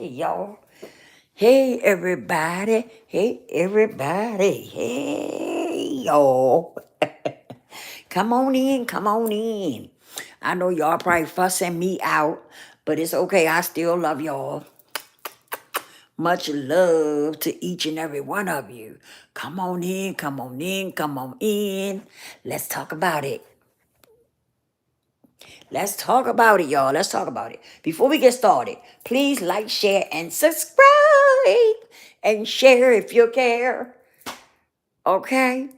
Hey, y'all. Hey, everybody. Hey, everybody. Hey, y'all. Come on in. Come on in. I know y'all probably fussing me out, but it's okay. I still love y'all. Much love to each and every one of you. Come on in. Come on in. Come on in. Let's talk about it. Let's talk about it, y'all. Let's talk about it. Before we get started, please like, share, and subscribe. And share if you care. Okay?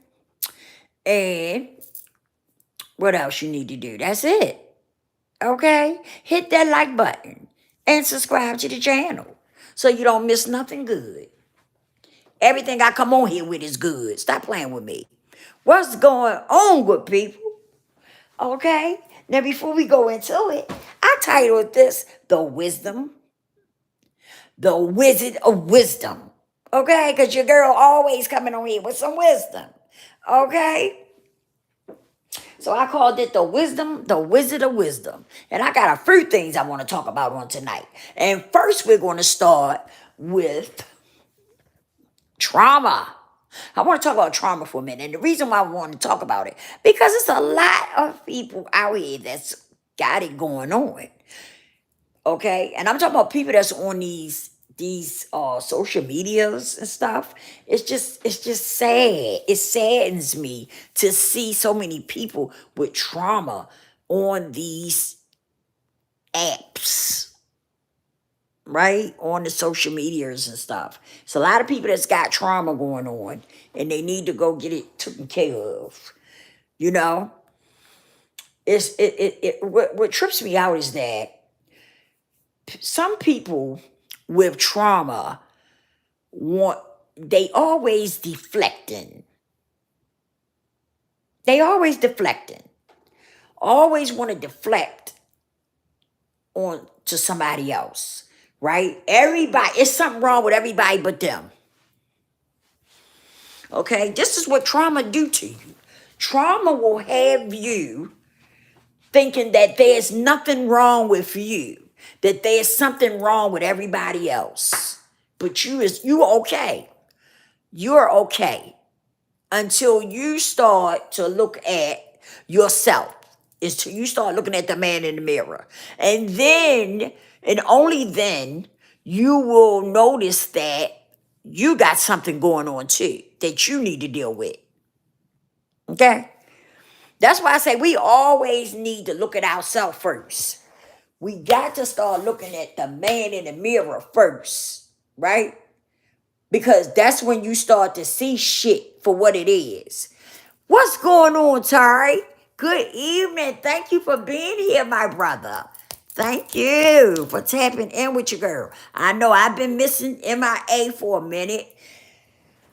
And what else you need to do? That's it. Okay? Hit that like button and subscribe to the channel so you don't miss nothing good. Everything I come on here with is good. Stop playing with me. What's going on with people? Okay? Now, before we go into it, I titled this The Wizard of Wisdom. Okay? Because your girl always coming on here with some wisdom. Okay? So I called it the Wizard of Wisdom. And I got a few things I want to talk about on tonight. And first, we're going to start with trauma. I want to talk about trauma for a minute. And the reason why I want to talk about it, because it's a lot of people out here that's got it going on. Okay? And I'm talking about people that's on these social medias and stuff. It's just sad. It saddens me to see so many people with trauma on these apps, right? On the social medias and stuff. It's a lot of people that's got trauma going on and they need to go get it taken care of. You know? What trips me out is that some people with trauma want they always deflecting. They always deflecting. Always want to deflect on to somebody else, right? Everybody, it's something wrong with everybody but them. Okay, this is what trauma do to you. Trauma will have you thinking that there's nothing wrong with you, that there's something wrong with everybody else, but you okay. You're okay until you start to look at yourself. Is till you start looking at the man in the mirror. And then, and only then, you will notice that you got something going on too that you need to deal with. Okay? That's why I say we always need to look at ourselves first. We got to start looking at the man in the mirror first, right? Because that's when you start to see shit for what it is. What's going on, Tari? Good evening. Thank you for being here, my brother. Thank you for tapping in with your girl. I know I've been missing MIA for a minute,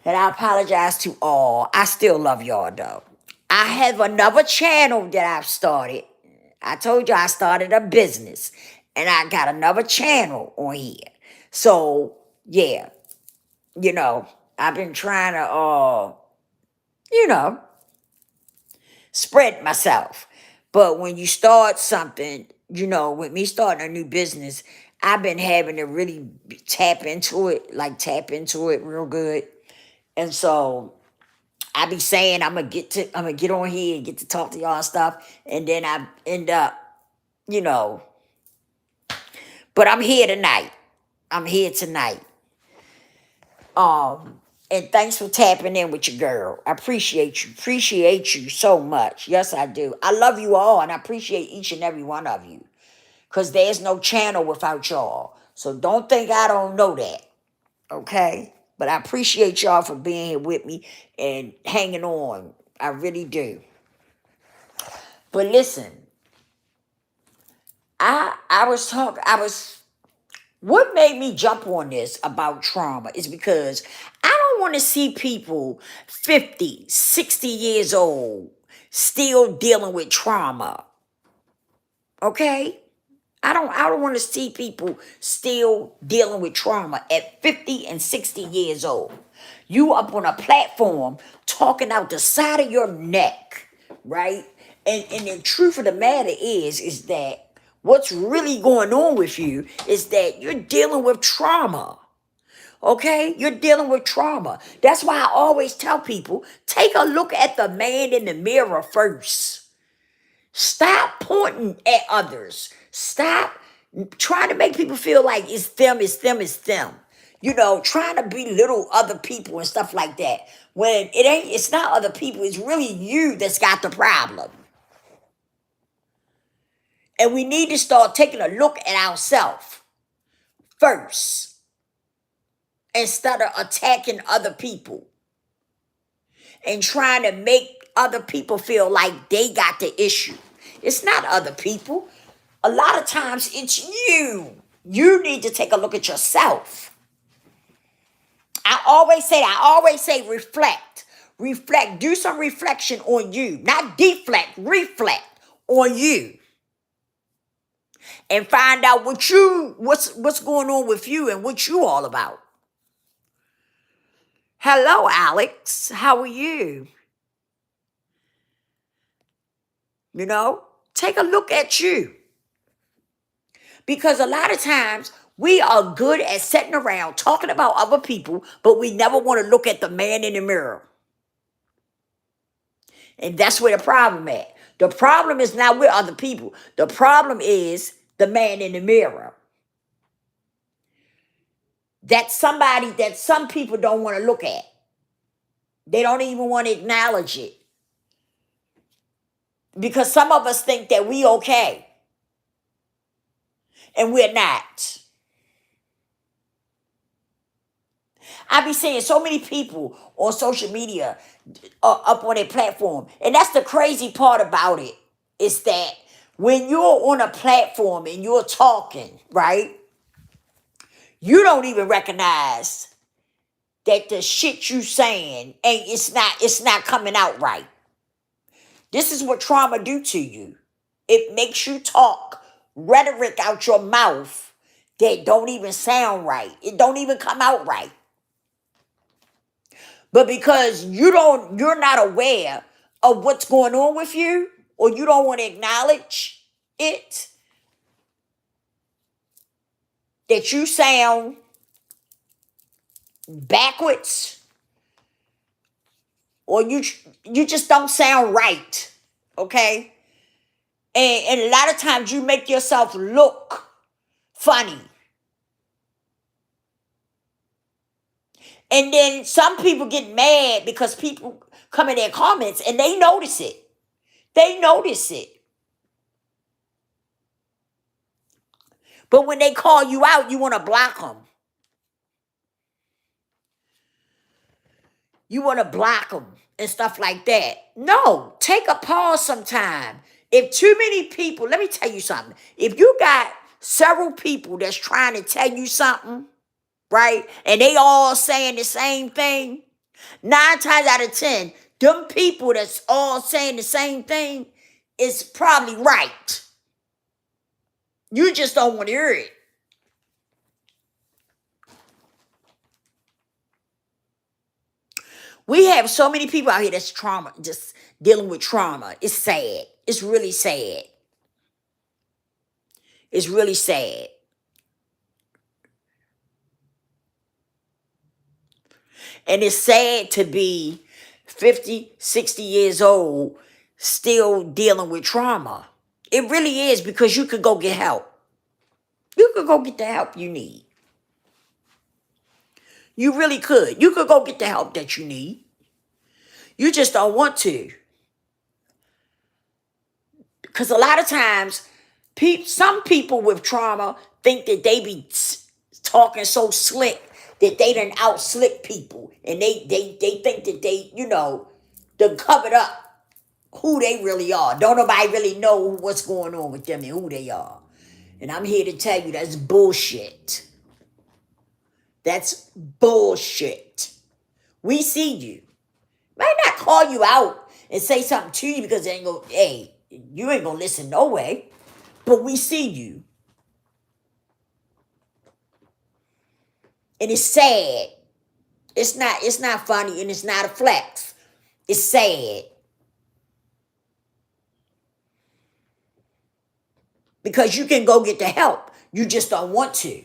and I apologize to all. I still love y'all, though. I have another channel that I've started. I told you I started a business, and I got another channel on here. So, yeah, I've been trying to, you know, spread myself. But when you start something, with me starting a new business, I've been having to really tap into it real good. And so I be saying I'm gonna get on here and get to talk to y'all and stuff, and then I end up, you know. But I'm here tonight. I'm here tonight. And thanks for tapping in with your girl. I appreciate you. Appreciate you so much. Yes, I do. I love you all, and I appreciate each and every one of you. Because there's no channel without y'all. So don't think I don't know that. Okay? But I appreciate y'all for being here with me and hanging on. I really do. But listen, what made me jump on this about trauma is because I don't want to see people 50, 60 years old still dealing with trauma. Okay? I don't want to see people still dealing with trauma at 50 and 60 years old. You up on a platform talking out the side of your neck, right? And the truth of the matter is that What's really going on with you is that you're dealing with trauma. Okay? You're dealing with trauma. That's why I always tell people, take a look at the man in the mirror first. Stop pointing at others. Stop trying to make people feel like it's them, it's them, it's them. You know, trying to belittle other people and stuff like that. When it's not other people, it's really you that's got the problem. And we need to start taking a look at ourselves first instead of attacking other people and trying to make other people feel like they got the issue. It's not other people. A lot of times it's you. You need to take a look at yourself. I always say reflect. Reflect. Do some reflection on you. Not deflect, reflect on you. And find out what's going on with you and what you all about. Hello, Alex. How are you? You know, take a look at you. Because a lot of times we are good at sitting around talking about other people, but we never want to look at the man in the mirror. And that's where the problem at. The problem is not with other people. The problem is the man in the mirror. That's somebody that some people don't want to look at. They don't even want to acknowledge it. Because some of us think that we okay. And we're not. I be seeing so many people on social media up on their platform. And that's the crazy part about it, is that when you're on a platform and you're talking, right, you don't even recognize that the shit you saying it's not coming out right. This is what trauma do to you. It makes you talk rhetoric out your mouth that don't even sound right. It don't even come out right. But because you're not aware of what's going on with you, or you don't want to acknowledge it, that you sound backwards, or you just don't sound right, okay? And a lot of times you make yourself look funny. And then some people get mad because people come in their comments and they notice it. They notice it. But when they call you out, you want to block them. You want to block them and stuff like that. No, take a pause sometime. If too many people, let me tell you something. If you got several people that's trying to tell you something, right, and they all saying the same thing, 9 times out of 10, them people that's all saying the same thing is probably right. You just don't want to hear it. We have so many people out here that's trauma, just dealing with trauma. It's sad. It's really sad. It's really sad. And it's sad to be 50, 60 years old still dealing with trauma. It really is, because you could go get help. You could go get the help you need. You really could. You could go get the help that you need. You just don't want to. Because a lot of times, some people with trauma think that they be talking so slick that they done out slick people. And they think that they, done covered up who they really are. Don't nobody really know what's going on with them and who they are. And I'm here to tell you that's bullshit. That's bullshit. We see you. Might not call you out and say something to you because you ain't gonna listen no way. But we see you. And it's sad. It's not funny, and it's not a flex. It's sad. because you can go get the help. You just don't want to.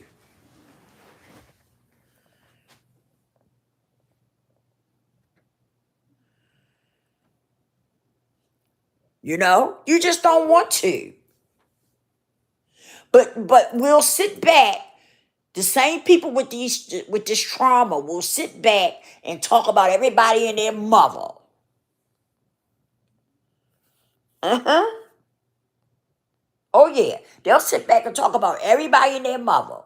You know, you just don't want to. But we'll sit back. The same people with this trauma will sit back and talk about everybody and their mother. Uh-huh. Oh yeah. They'll sit back and talk about everybody and their mother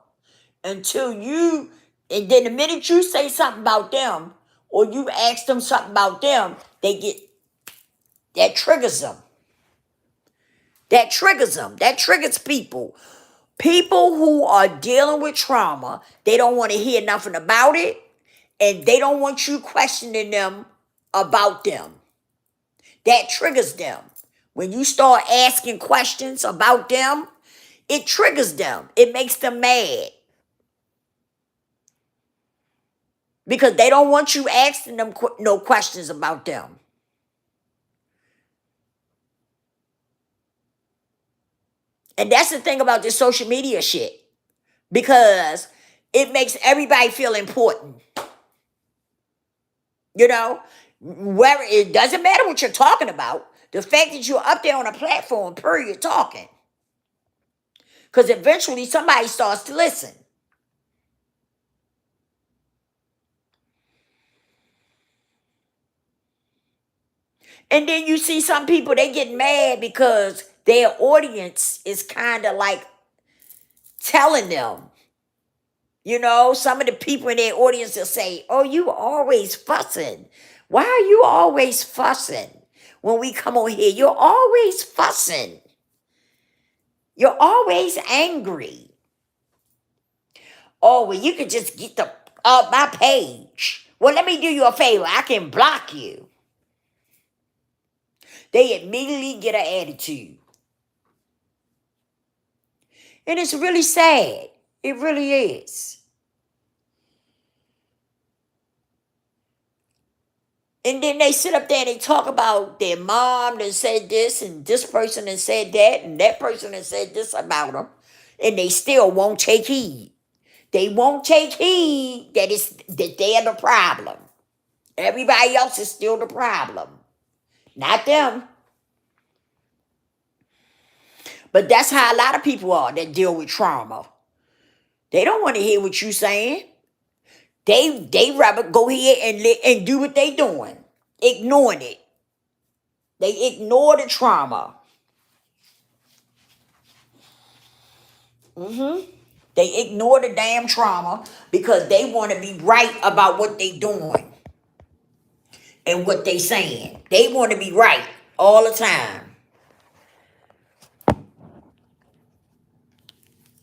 until you, and then the minute you say something about them or you ask them something about them, they get, that triggers them. That triggers them. That triggers people. People who are dealing with trauma, they don't want to hear nothing about it, and they don't want you questioning them about them. That triggers them. When you start asking questions about them, it triggers them. It makes them mad. Because they don't want you asking them no questions about them. And that's the thing about this social media shit. Because it makes everybody feel important. You know, where it doesn't matter what you're talking about. The fact that you're up there on a platform, period, talking. Because eventually somebody starts to listen. And then you see some people, they get mad because their audience is kind of like telling them. You know, some of the people in their audience will say, oh, you always fussing. Why are you always fussing? When we come on here, you're always fussing. You're always angry. Oh, well, you could just get my page. Well, let me do you a favor. I can block you. They immediately get an attitude. And it's really sad. It really is. And then they sit up there and they talk about their mom that said this, and this person that said that, and that person that said this about them. And they still won't take heed. They won't take heed that they're the problem. Everybody else is still the problem. Not them. But that's how a lot of people are that deal with trauma. They don't want to hear what you're saying. They rather go here and do what they doing. Ignoring it. They ignore the trauma. They ignore the damn trauma because they want to be right about what they doing and what they saying. They want to be right all the time.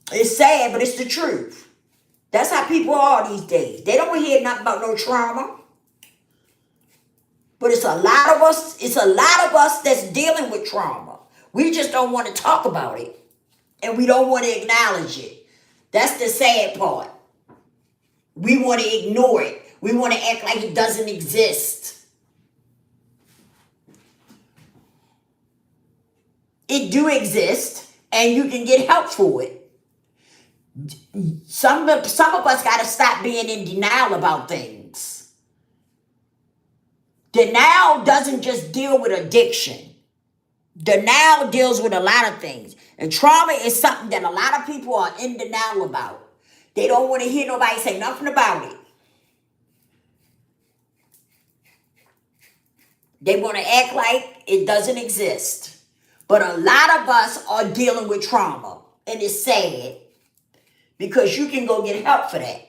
It's sad, but it's the truth. That's how people are these days. They don't want to hear nothing about no trauma. But it's a lot of us that's dealing with trauma. We just don't want to talk about it. And we don't want to acknowledge it. That's the sad part. We want to ignore it. We want to act like it doesn't exist. It do exist, and you can get help for it. Some of us got to stop being in denial about things. Denial doesn't just deal with addiction. Denial deals with a lot of things. And trauma is something that a lot of people are in denial about. They don't want to hear nobody say nothing about it. They want to act like it doesn't exist. But a lot of us are dealing with trauma. And it's sad. Because you can go get help for that.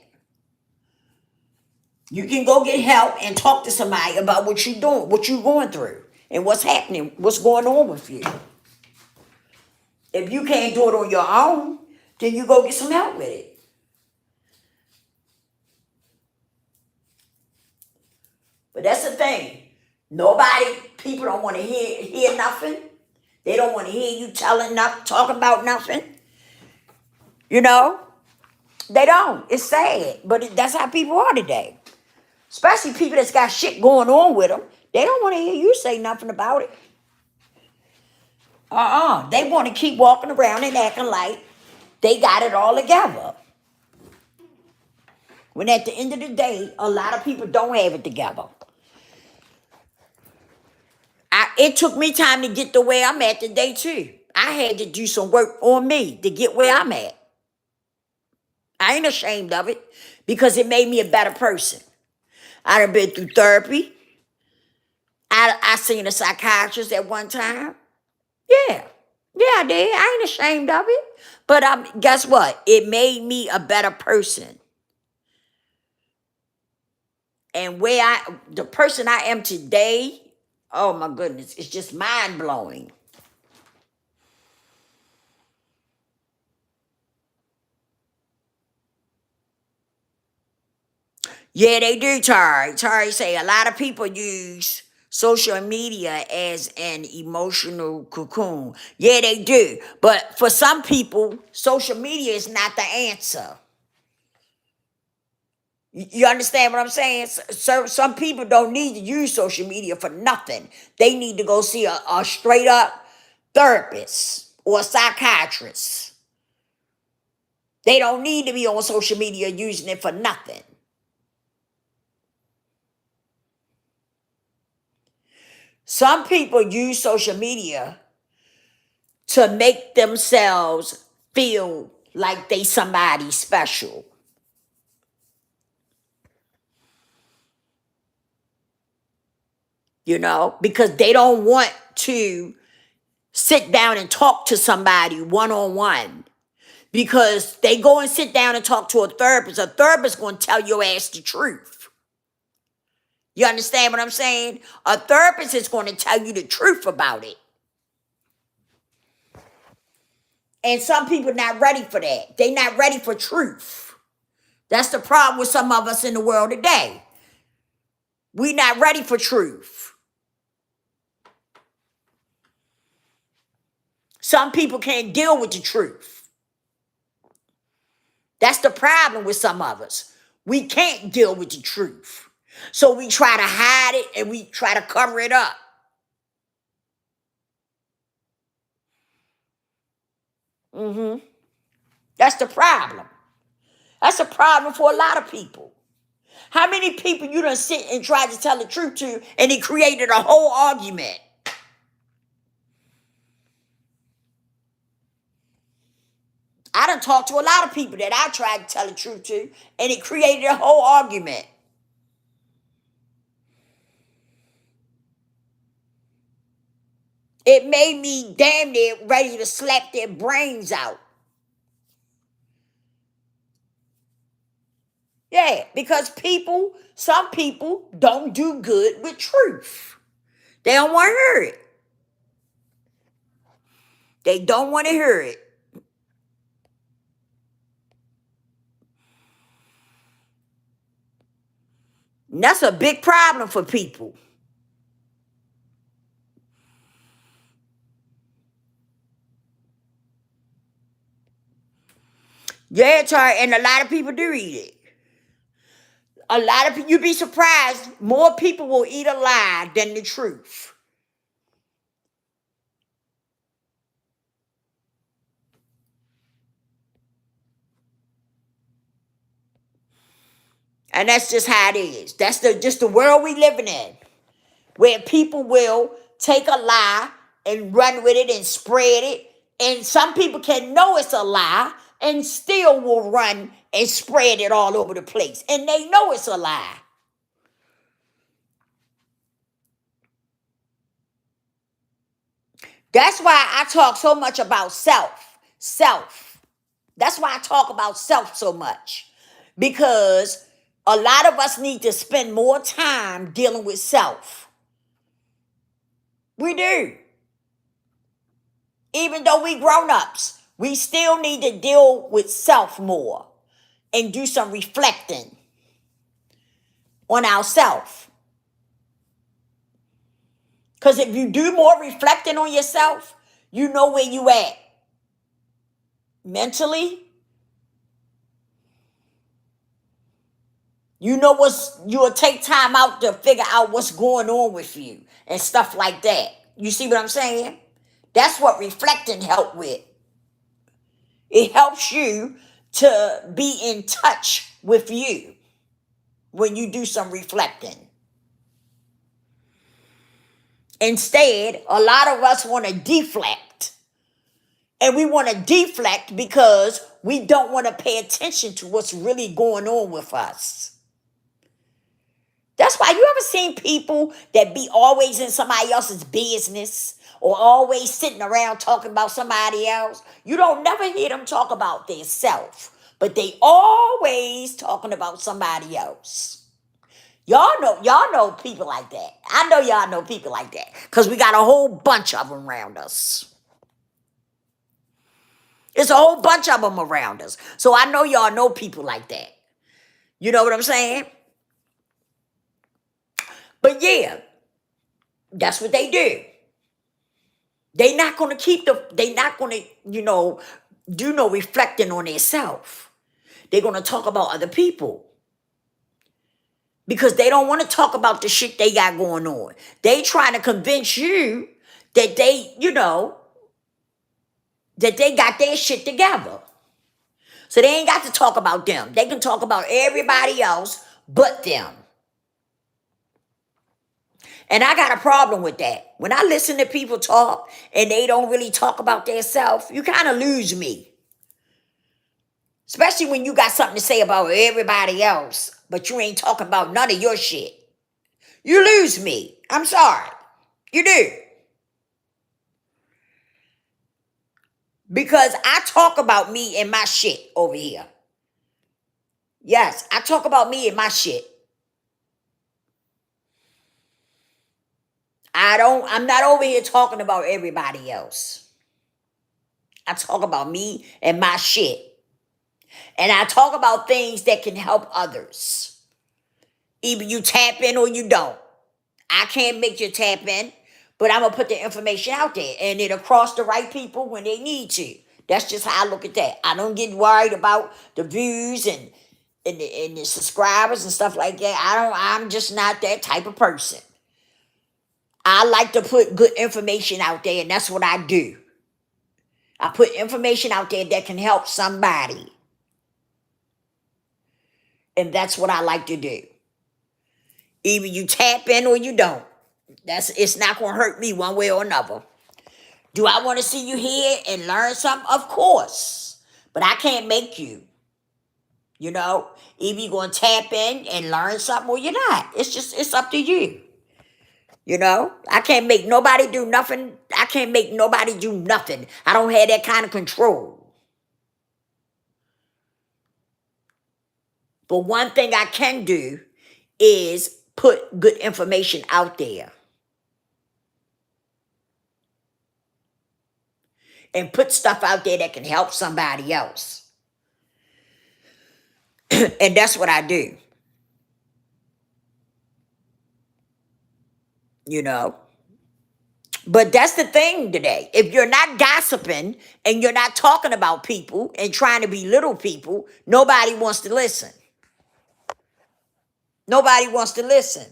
You can go get help and talk to somebody about what you're doing, what you're going through, and what's happening, what's going on with you. If you can't do it on your own, then you go get some help with it. But that's the thing. People don't want to hear nothing. They don't want to hear you talking about nothing. You know? They don't. It's sad. But that's how people are today. Especially people that's got shit going on with them. They don't want to hear you say nothing about it. They want to keep walking around and acting like they got it all together. When at the end of the day, a lot of people don't have it together. It took me time to get to where I'm at today too. I had to do some work on me to get where I'm at. I ain't ashamed of it because it made me a better person. I done been through therapy. I seen a psychiatrist at one time. Yeah. Yeah, I did. I ain't ashamed of it. But guess what? It made me a better person. And the person I am today, oh my goodness, it's just mind blowing. Yeah, they do, Tari. Tari say a lot of people use social media as an emotional cocoon. Yeah, they do. But for some people, social media is not the answer. You understand what I'm saying? So, some people don't need to use social media for nothing. They need to go see a straight up therapist or a psychiatrist. They don't need to be on social media using it for nothing. Some people use social media to make themselves feel like they somebody special. Because they don't want to sit down and talk to somebody one-on-one. Because they go and sit down and talk to a therapist going to tell your ass the truth. You understand what I'm saying? A therapist is going to tell you the truth about it. And some people not ready for that. They not ready for truth. That's the problem with some of us in the world today. We not ready for truth. Some people can't deal with the truth. That's the problem with some of us. We can't deal with the truth. So we try to hide it and we try to cover it up. That's the problem. That's a problem for a lot of people. How many people you done sit and tried to tell the truth to and it created a whole argument? I done talked to a lot of people that I tried to tell the truth to and it created a whole argument. It made me damn near ready to slap their brains out. Yeah, because some people don't do good with truth. They don't want to hear it. They don't want to hear it. And that's a big problem for people. Yeah, Charlie, and a lot of people do eat it. A lot of people, you'd be surprised, more people will eat a lie than the truth. And that's just how it is. That's just the world we living in, where people will take a lie and run with it and spread it. And some people can know it's a lie and still will run and spread it all over the place. And they know it's a lie. That's why I talk so much about self. Self. That's why I talk about self so much. Because a lot of us need to spend more time dealing with self. We do. Even though we grown-ups, we still need to deal with self more and do some reflecting on ourselves. Because if you do more reflecting on yourself, you know where you at mentally. You'll take time out to figure out what's going on with you and stuff like that. You see what I'm saying? That's what reflecting help with. It helps you to be in touch with you when you do some reflecting. Instead, a lot of us want to deflect. And we want to deflect because we don't want to pay attention to what's really going on with us. That's why you ever seen people that be always in somebody else's business or always sitting around talking about somebody else? You don't never hear them talk about their self, but they always talking about somebody else. Y'all know people like that. I know y'all know people like that because we got a whole bunch of them around us. It's a whole bunch of them around us. So I know y'all know people like that. You know what I'm saying? But yeah, that's what they do. They not gonna they not gonna, do no reflecting on themselves. They're gonna talk about other people. Because they don't want to talk about the shit they got going on. They trying to convince you that that they got their shit together. So they ain't got to talk about them. They can talk about everybody else but them. And I got a problem with that. When I listen to people talk and they don't really talk about themselves, you kind of lose me. Especially when you got something to say about everybody else, but you ain't talking about none of your shit. You lose me. I'm sorry. You do. Because I talk about me and my shit over here. Yes, I talk about me and my shit. I'm not over here talking about everybody else. I talk about me and my shit. And I talk about things that can help others. Either you tap in or you don't. I can't make you tap in, but I'm going to put the information out there and it'll cross the right people when they need to. That's just how I look at that. I don't get worried about the views and the subscribers and stuff like that. I'm just not that type of person. I like to put good information out there, and that's what I do. I put information out there that can help somebody. And that's what I like to do. Either you tap in or you don't. It's not gonna hurt me one way or another. Do I want to see you here and learn something? Of course. But I can't make you. Either you're gonna tap in and learn something or you're not. It's up to you. I can't make nobody do nothing. I can't make nobody do nothing. I don't have that kind of control. But one thing I can do is put good information out there. And put stuff out there that can help somebody else. And that's what I do. But that's the thing today. If you're not gossiping and you're not talking about people and trying to belittle people, nobody wants to listen. Nobody wants to listen.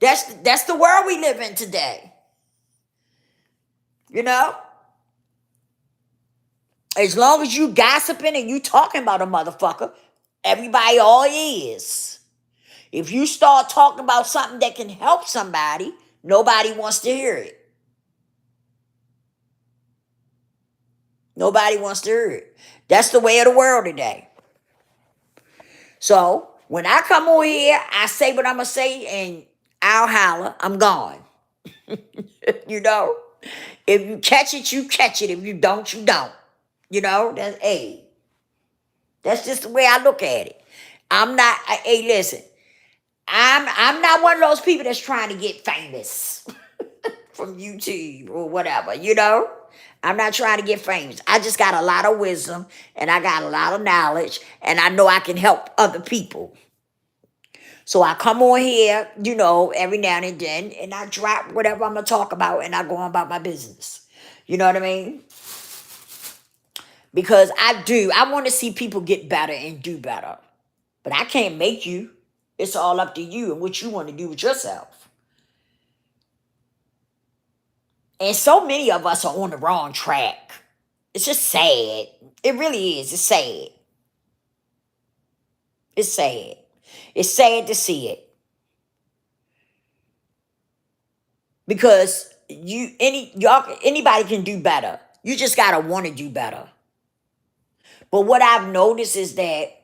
That's the world we live in today. As long as you gossiping and you talking about a motherfucker, everybody all is. If you start talking about something that can help somebody, nobody wants to hear it. Nobody wants to hear it. That's the way of the world today. So when I come on here, I say what I'm going to say and I'll holler. I'm gone. If you catch it, you catch it. If you don't, you don't. That's just the way I look at it. Hey, listen, I'm not one of those people that's trying to get famous from YouTube or whatever, I'm not trying to get famous. I just got a lot of wisdom and I got a lot of knowledge and I know I can help other people. So I come on here, every now and then and I drop whatever I'm going to talk about and I go on about my business. You know what I mean? Because I want to see people get better and do better. But I can't make you. It's all up to you and what you want to do with yourself. And so many of us are on the wrong track. It's just sad. It really is. It's sad. It's sad. It's sad to see it. Because anybody can do better. You just gotta want to do better. But what I've noticed is that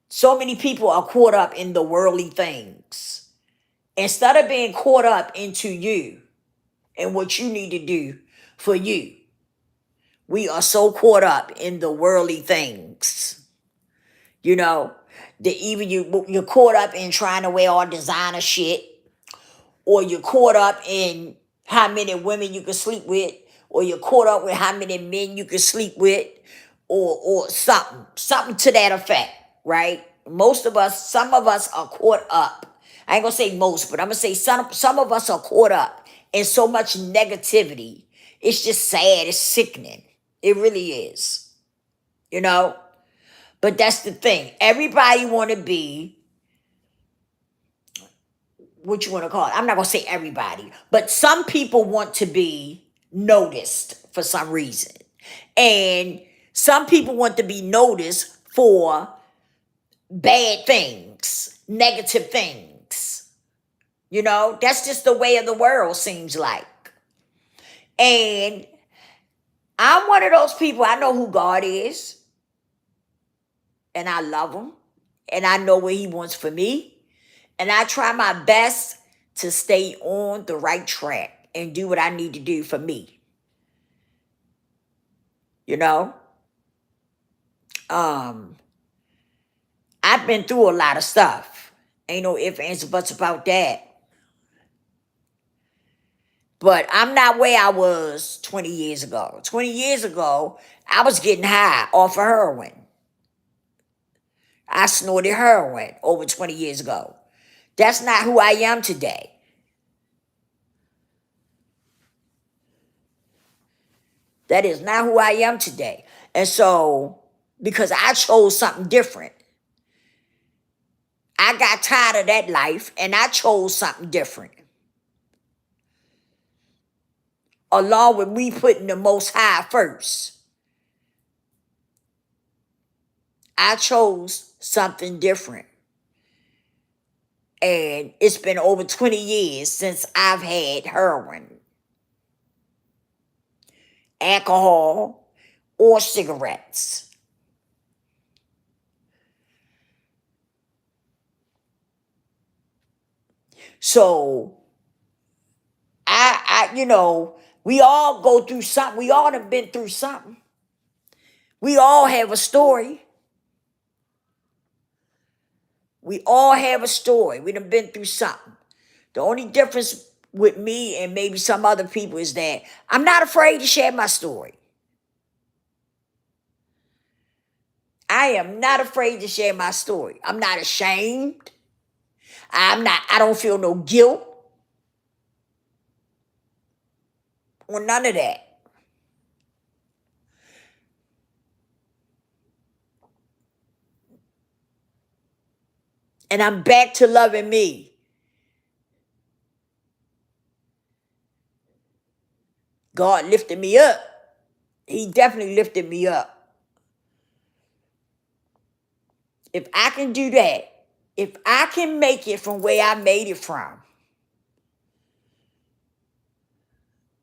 so many people are caught up in the worldly things. Instead of being caught up into you and what you need to do for you, we are so caught up in the worldly things. You know, that even you're caught up in trying to wear all designer shit, or you're caught up in how many women you can sleep with, or you're caught up with how many men you can sleep with, or something to that effect, right? Some of us are caught up. I ain't gonna say most, but I'm gonna say some of us are caught up in so much negativity. It's just sad. It's sickening. It really is. You know? But that's the thing. Everybody want to be, what you want to call it. I'm not going to say everybody, but some people want to be noticed for some reason. And some people want to be noticed for bad things, negative things. You know, that's just the way of the world, seems like. And I'm one of those people, I know who God is, and I love him, and I know what he wants for me. And I try my best to stay on the right track and do what I need to do for me. You know? I've been through a lot of stuff. Ain't no ifs, ands, or buts about that. But I'm not where I was 20 years ago. 20 years ago, I was getting high off of heroin. I snorted heroin over 20 years ago. That's not who I am today. That is not who I am today. And so, because I chose something different, I got tired of that life and I chose something different. Along with me putting the Most High first, I chose something different. And it's been over 20 years since I've had heroin, alcohol, or cigarettes. So, we all go through something. We all have been through something. We all have a story. We all have a story. We done been through something. The only difference with me and maybe some other people is that I'm not afraid to share my story. I am not afraid to share my story. I'm not ashamed. I don't feel no guilt or none of that. And I'm back to loving me. God lifted me up. He definitely lifted me up. If I can do that, if I can make it from where I made it from,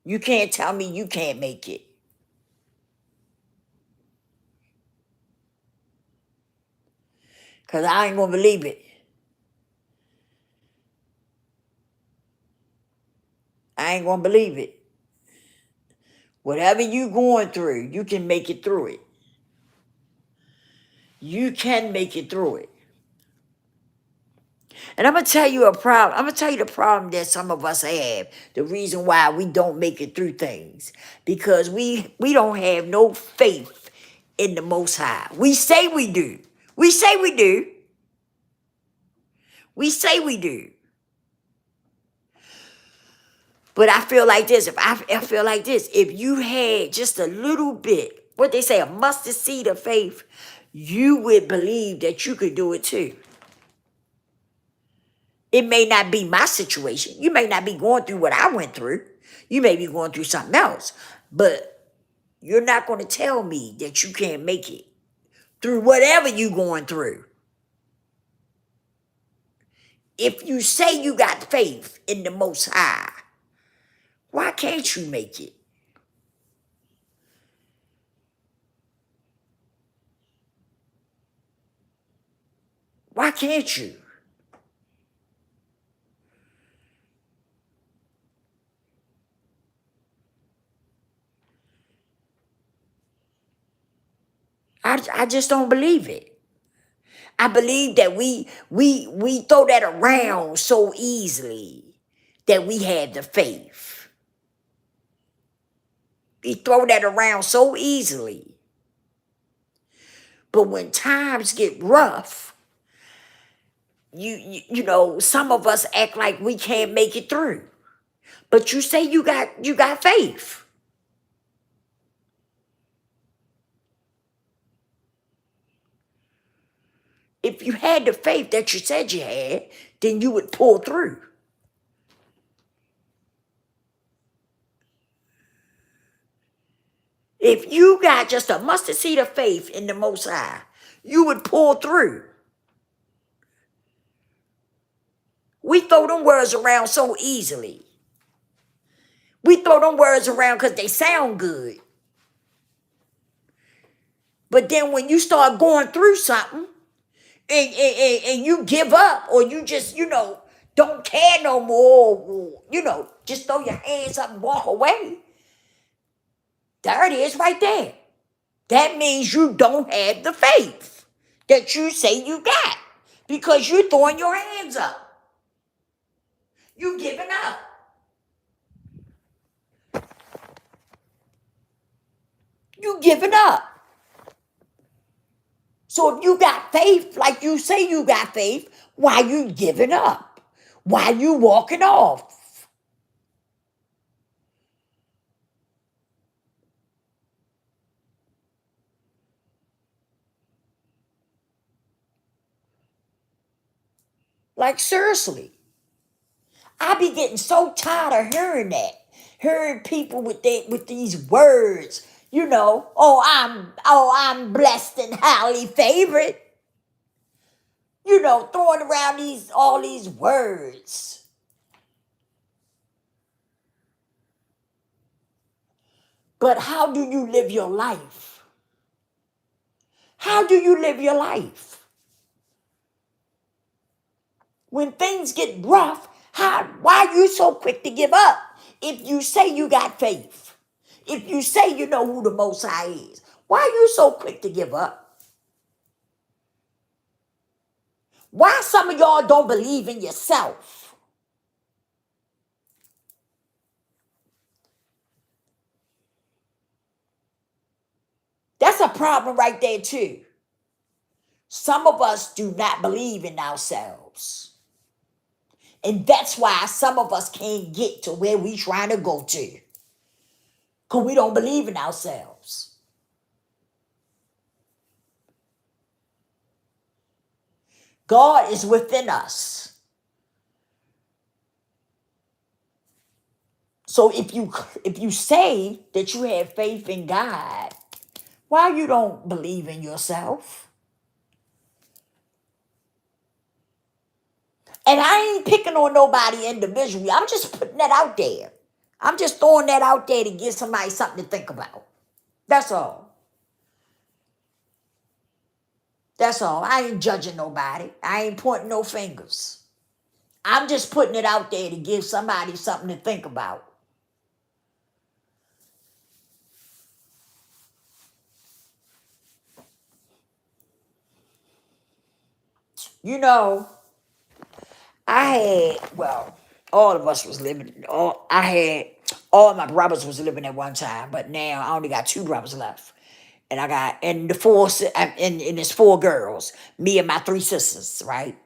you can't tell me you can't make it. Because I ain't going to believe it. I ain't going to believe it. Whatever you going through, you can make it through it. You can make it through it. And I'm going to tell you a problem. I'm going to tell you the problem that some of us have. The reason why we don't make it through things. Because we don't have no faith in the Most High. We say we do. We say we do. We say we do. But I feel like this. I feel like this. If you had just a little bit, what they say, a mustard seed of faith, you would believe that you could do it too. It may not be my situation. You may not be going through what I went through. You may be going through something else, but you're not going to tell me that you can't make it through whatever you're going through. If you say you got faith in the Most High, why can't you make it? Why can't you? I just don't believe it. I believe that we throw that around so easily that we had the faith. We throw that around so easily. But when times get rough, you know, some of us act like we can't make it through. But you say you got faith. If you had the faith that you said you had, then you would pull through. If you got just a mustard seed of faith in the Most High, you would pull through. We throw them words around so easily. We throw them words around because they sound good. But then when you start going through something and you give up or you just, don't care no more, or, just throw your hands up and walk away, there it is right there. That means you don't have the faith that you say you got because you're throwing your hands up. You giving up. You giving up. So if you got faith, like you say you got faith, why you giving up? Why you walking off? Like seriously. I be getting so tired of hearing that. Hearing people with these words, I'm blessed and highly favored. Throwing around all these words. But how do you live your life? How do you live your life? When things get rough, why are you so quick to give up? If you say you got faith, if you say you know who the Most High is, why are you so quick to give up? Why some of y'all don't believe in yourself? That's a problem right there too. Some of us do not believe in ourselves. And that's why some of us can't get to where we trying to go to. Because we don't believe in ourselves. God is within us. So if you say that you have faith in God, why you don't believe in yourself? And I ain't picking on nobody individually. I'm just putting that out there. I'm just throwing that out there to give somebody something to think about. That's all. That's all. I ain't judging nobody. I ain't pointing no fingers. I'm just putting it out there to give somebody something to think about. All of us was living, all my brothers was living at one time, but now I only got two brothers left. And it's four girls, me and my three sisters, right?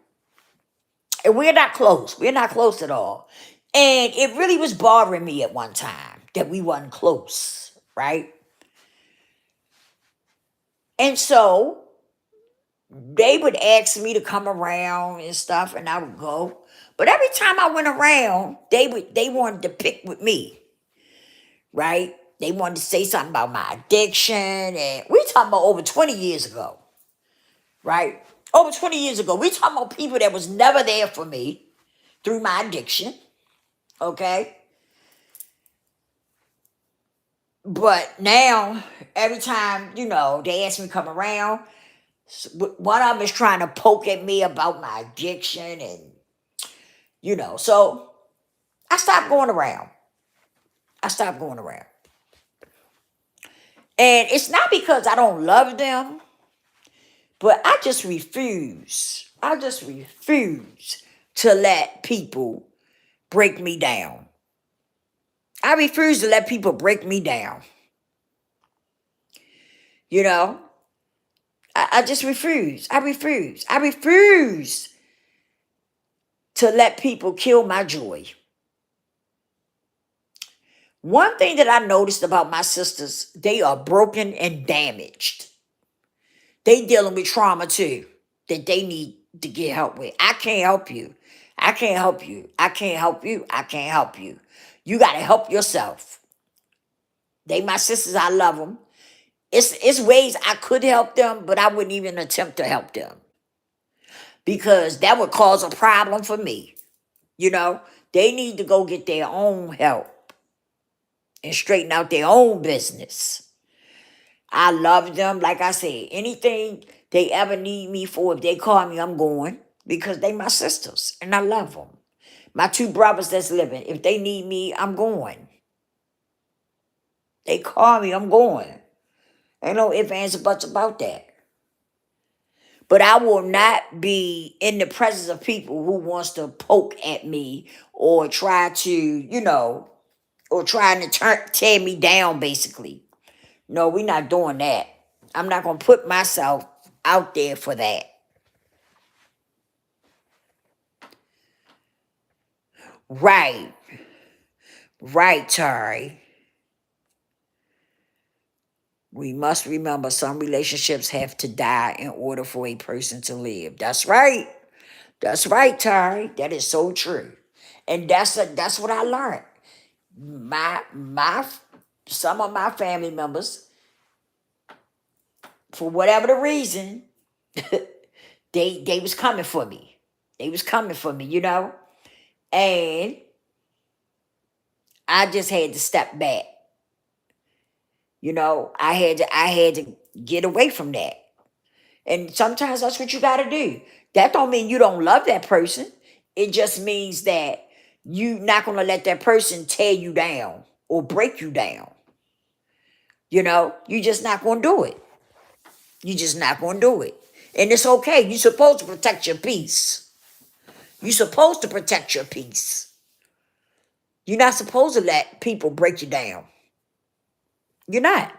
And we're not close. We're not close at all. And it really was bothering me at one time that we wasn't close, right? And so they would ask me to come around and stuff, and I would go. But every time I went around, they wanted to pick with me. right? They wanted to say something about my addiction, and we talking about over 20 years ago, right? Over 20 years ago, we talking about people that was never there for me through my addiction, okay? But now, every time, they ask me to come around, one of them is trying to poke at me about my addiction, and, so I stopped going around. I stopped going around. And it's not because I don't love them, but I just refuse. I just refuse to let people break me down. I refuse to let people break me down. You know, I just refuse. I refuse. I refuse to let people kill my joy. One thing that I noticed about my sisters, they are broken and damaged. They dealing with trauma too that they need to get help with. I can't help you. I can't help you. I can't help you. I can't help you. You got to help yourself. They my sisters. I love them. It's ways I could help them, but I wouldn't even attempt to help them because that would cause a problem for me. They need to go get their own help and straighten out their own business. I love them. Like I said, anything they ever need me for, if they call me, I'm going because they my sisters and I love them. My two brothers that's living, if they need me, I'm going. They call me, I'm going. Ain't no ifs, ands, or buts about that. But I will not be in the presence of people who wants to poke at me or try to, or trying to tear me down, basically. No, we're not doing that. I'm not going to put myself out there for that. Right. Right, Tari. We must remember some relationships have to die in order for a person to live. That's right. That's right, Tari. That is so true. And that's what I learned. My some of my family members, for whatever the reason, they was coming for me. They was coming for me. And I just had to step back. I had to get away from that. And sometimes that's what you got to do. That don't mean you don't love that person. It just means that you not going to let that person tear you down or break you down. You just not going to do it. You just not going to do it. And it's okay. You're supposed to protect your peace. You're supposed to protect your peace. You're not supposed to let people break you down. You're not.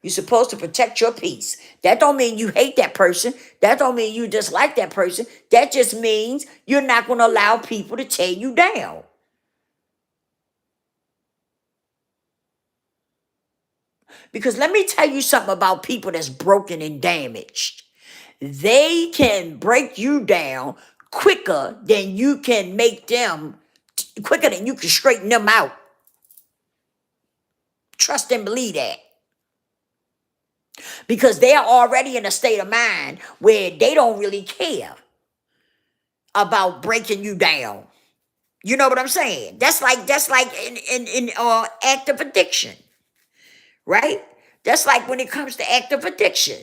You're supposed to protect your peace. That don't mean you hate that person. That don't mean you dislike that person. That just means you're not going to allow people to tear you down. Because let me tell you something about people that's broken and damaged. They can break you down quicker than you can quicker than you can straighten them out. Trust and believe that. Because they're already in a state of mind where they don't really care about breaking you down. You know what I'm saying? That's like in active addiction, right? That's like when it comes to active addiction.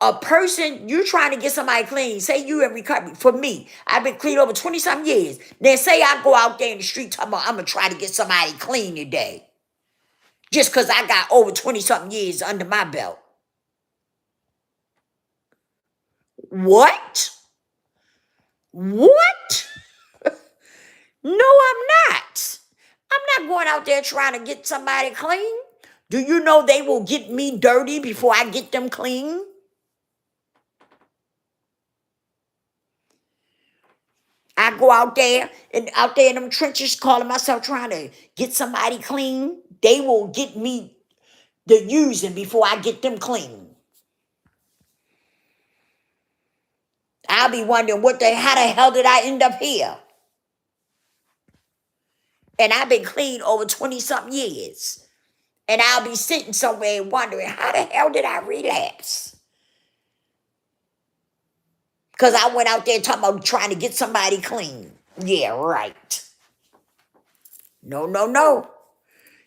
A person, you trying to get somebody clean. Say you in recovery. For me, I've been clean over 20-something years. Then say I go out there in the street talking about I'm going to try to get somebody clean today. Just because I got over 20-something years under my belt. What? What? No, I'm not. I'm not going out there trying to get somebody clean. Do you know they will get me dirty before I get them clean? I go out there in them trenches calling myself trying to get somebody clean. They will get me the using before I get them clean. I'll be wondering how the hell did I end up here? And I've been clean over 20-something years. And I'll be sitting somewhere and wondering, how the hell did I relapse? Because I went out there talking about trying to get somebody clean. Yeah, right. No, no, no.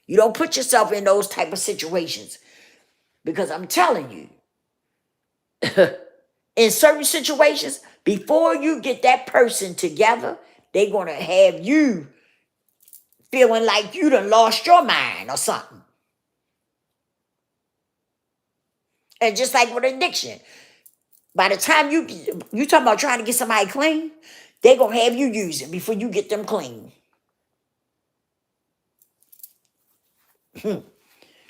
You don't put yourself in those type of situations. Because I'm telling you, in certain situations, before you get that person together, they're going to have you feeling like you done lost your mind or something. And just like with addiction, by the time you talking about trying to get somebody clean, they're going to have you using before you get them clean.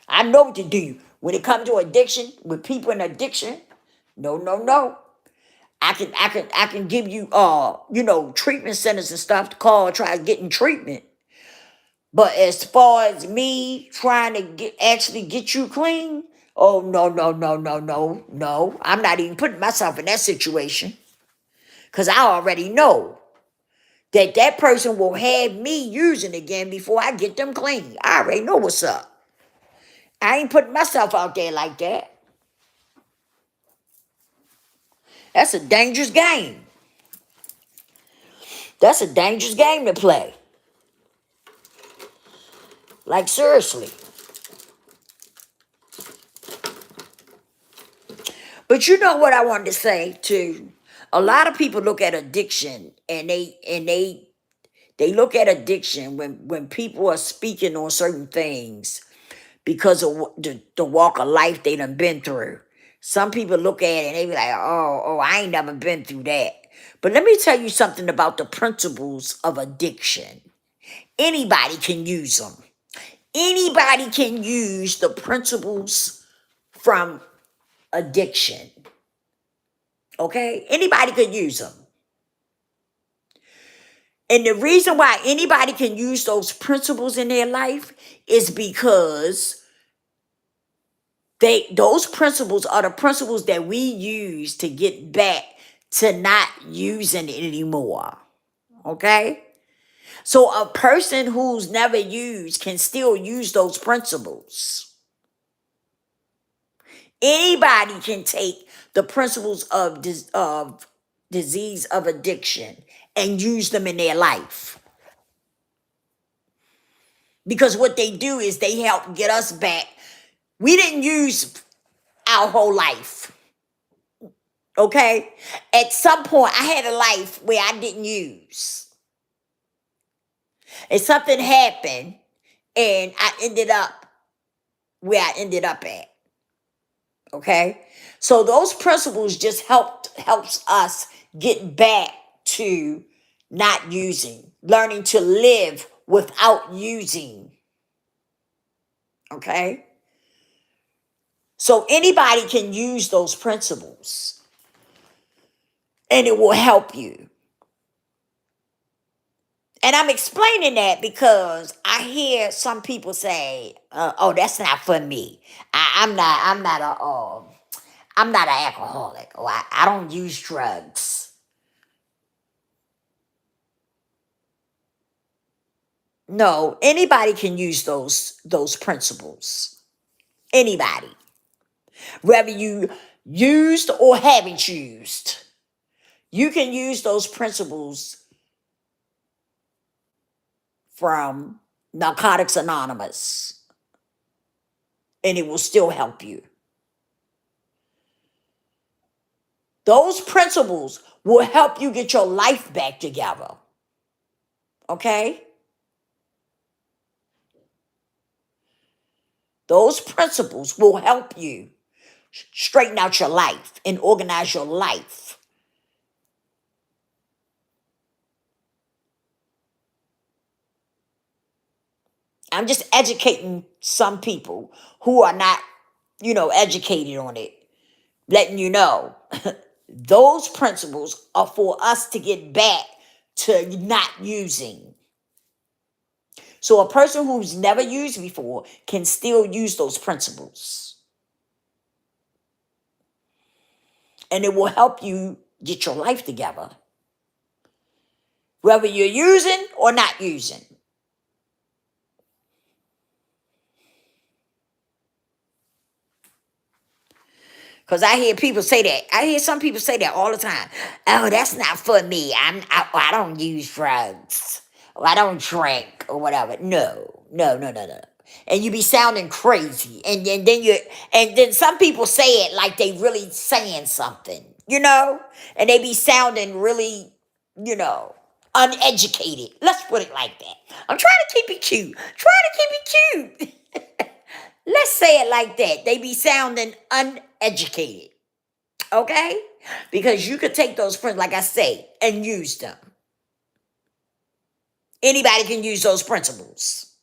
I know what to do. When it comes to addiction, with people in addiction, no, no, no. I can give you treatment centers and stuff to call, try getting treatment. But as far as me trying to actually get you clean, oh no, no, no, no, no, no. I'm not even putting myself in that situation. Because I already know that person will have me using again before I get them clean. I already know what's up. I ain't putting myself out there like that. That's a dangerous game. That's a dangerous game to play. Like, seriously. But you know what I wanted to say too? A lot of people look at addiction and they look at addiction when people are speaking on certain things because of the walk of life they done been through. Some people look at it and they be like, oh, I ain't never been through that. But let me tell you something about the principles of addiction. Anybody can use them. Anybody can use the principles from addiction. Okay? Anybody could use them. And the reason why anybody can use those principles in their life is because those principles are the principles that we use to get back to not using it anymore. Okay? So a person who's never used can still use those principles. Anybody can take the principles of disease of addiction and use them in their life. Because what they do is they help get us back. We didn't use our whole life. Okay? At some point, I had a life where I didn't use. And something happened, and I ended up where I ended up at. Okay? So those principles just helps us get back to not using, learning to live without using. Okay? So anybody can use those principles and it will help you. And I'm explaining that because I hear some people say, "Oh, that's not for me. I'm not an alcoholic. Or I don't use drugs." No, anybody can use those principles. Anybody, whether you used or haven't used, you can use those principles from Narcotics Anonymous, and it will still help you. Those principles will help you get your life back together. Okay? Those principles will help you straighten out your life and organize your life. I'm just educating some people who are not, educated on it, letting you know those principles are for us to get back to not using. So a person who's never used before can still use those principles. And it will help you get your life together. Whether you're using or not using. Because I hear people say that. I hear some people say that all the time. Oh, that's not for me. I don't use drugs. Or I don't drink or whatever. No, no, no, no, no. And you be sounding crazy. And then some people say it like they really saying something, And they be sounding really, you know, uneducated. Let's put it like that. I'm trying to keep it cute. Trying to keep it cute. Let's say it like that. They be sounding uneducated, okay? Because you could take those principles, like I say, and use them. Anybody can use those principles,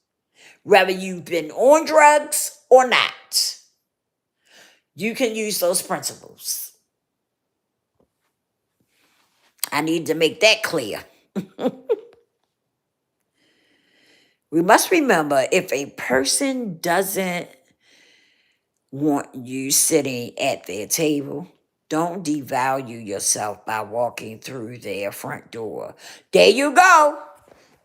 whether you've been on drugs or not. You can use those principles. I need to make that clear. We must remember, if a person doesn't want you sitting at their table, don't devalue yourself by walking through their front door. There you go.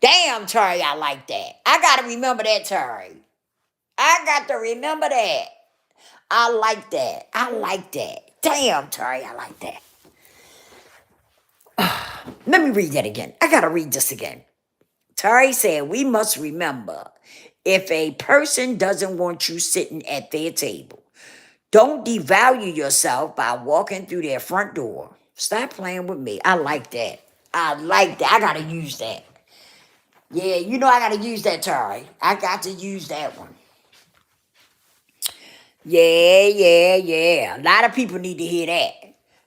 Damn, Terry, I like that. I got to remember that, Terry. I got to remember that. I like that. I like that. Damn, Terry, I like that. Let me read that again. I got to read this again. Terry said, we must remember, if a person doesn't want you sitting at their table, don't devalue yourself by walking through their front door. Stop playing with me. I like that. I like that. I got to use that. Yeah, I got to use that, Tari. I got to use that one. Yeah, yeah, yeah. A lot of people need to hear that.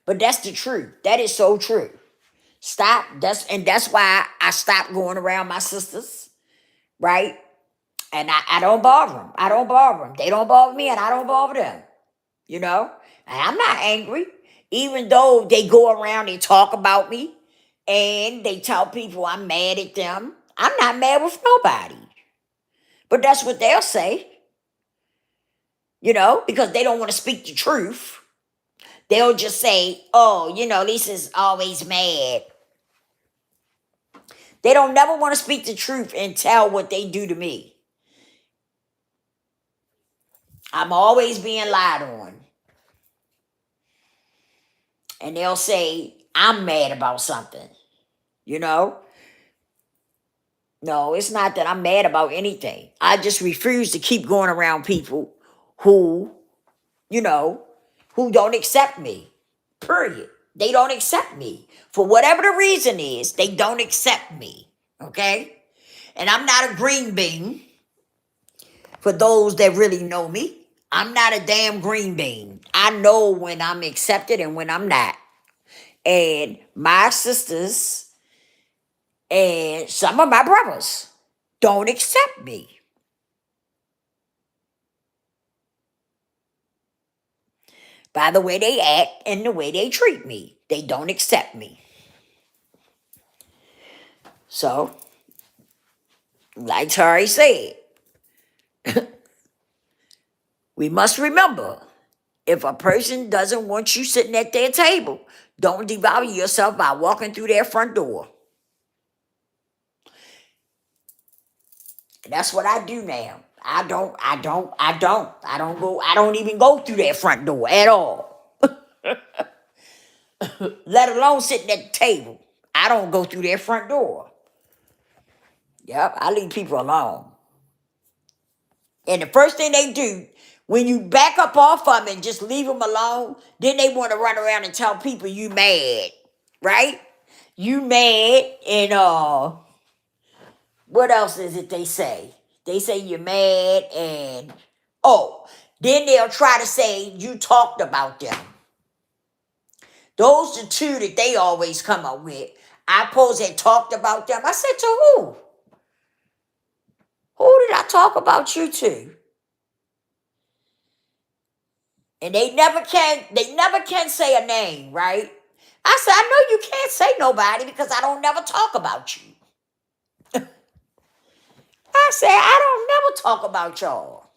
But that's the truth. That is so true. Stop. That's why I stopped going around my sisters, right? And I don't bother them. I don't bother them. They don't bother me, and I don't bother them. And I'm not angry, even though they go around and talk about me, and they tell people I'm mad at them. I'm not mad with nobody. But that's what they'll say, because they don't want to speak the truth. They'll just say, oh, Lisa's always mad. They don't never want to speak the truth and tell what they do to me. I'm always being lied on. And they'll say, I'm mad about something, No, it's not that I'm mad about anything. I just refuse to keep going around people who, who don't accept me. Period. They don't accept me. For whatever the reason is, they don't accept me. Okay? And I'm not a green bean. For those that really know me, I'm not a damn green bean. I know when I'm accepted and when I'm not. And my sisters and some of my brothers don't accept me. By the way they act and the way they treat me. They don't accept me. So, like Tari said, we must remember, if a person doesn't want you sitting at their table, don't devalue yourself by walking through their front door. And that's what I do now. I don't even go through that front door at all. Let alone sitting at the table. I don't go through their front door. Yep, I leave people alone. And the first thing they do, when you back up off of them and just leave them alone, then they want to run around and tell people you mad, right? You mad, and what else is it they say? They say you're mad, and then they'll try to say you talked about them. Those are two that they always come up with. I supposed had talked about them. I said, to who? Who did I talk about you to? And they never can say a name, right? I said, I know you can't say nobody because I don't never talk about you. I said, I don't never talk about y'all.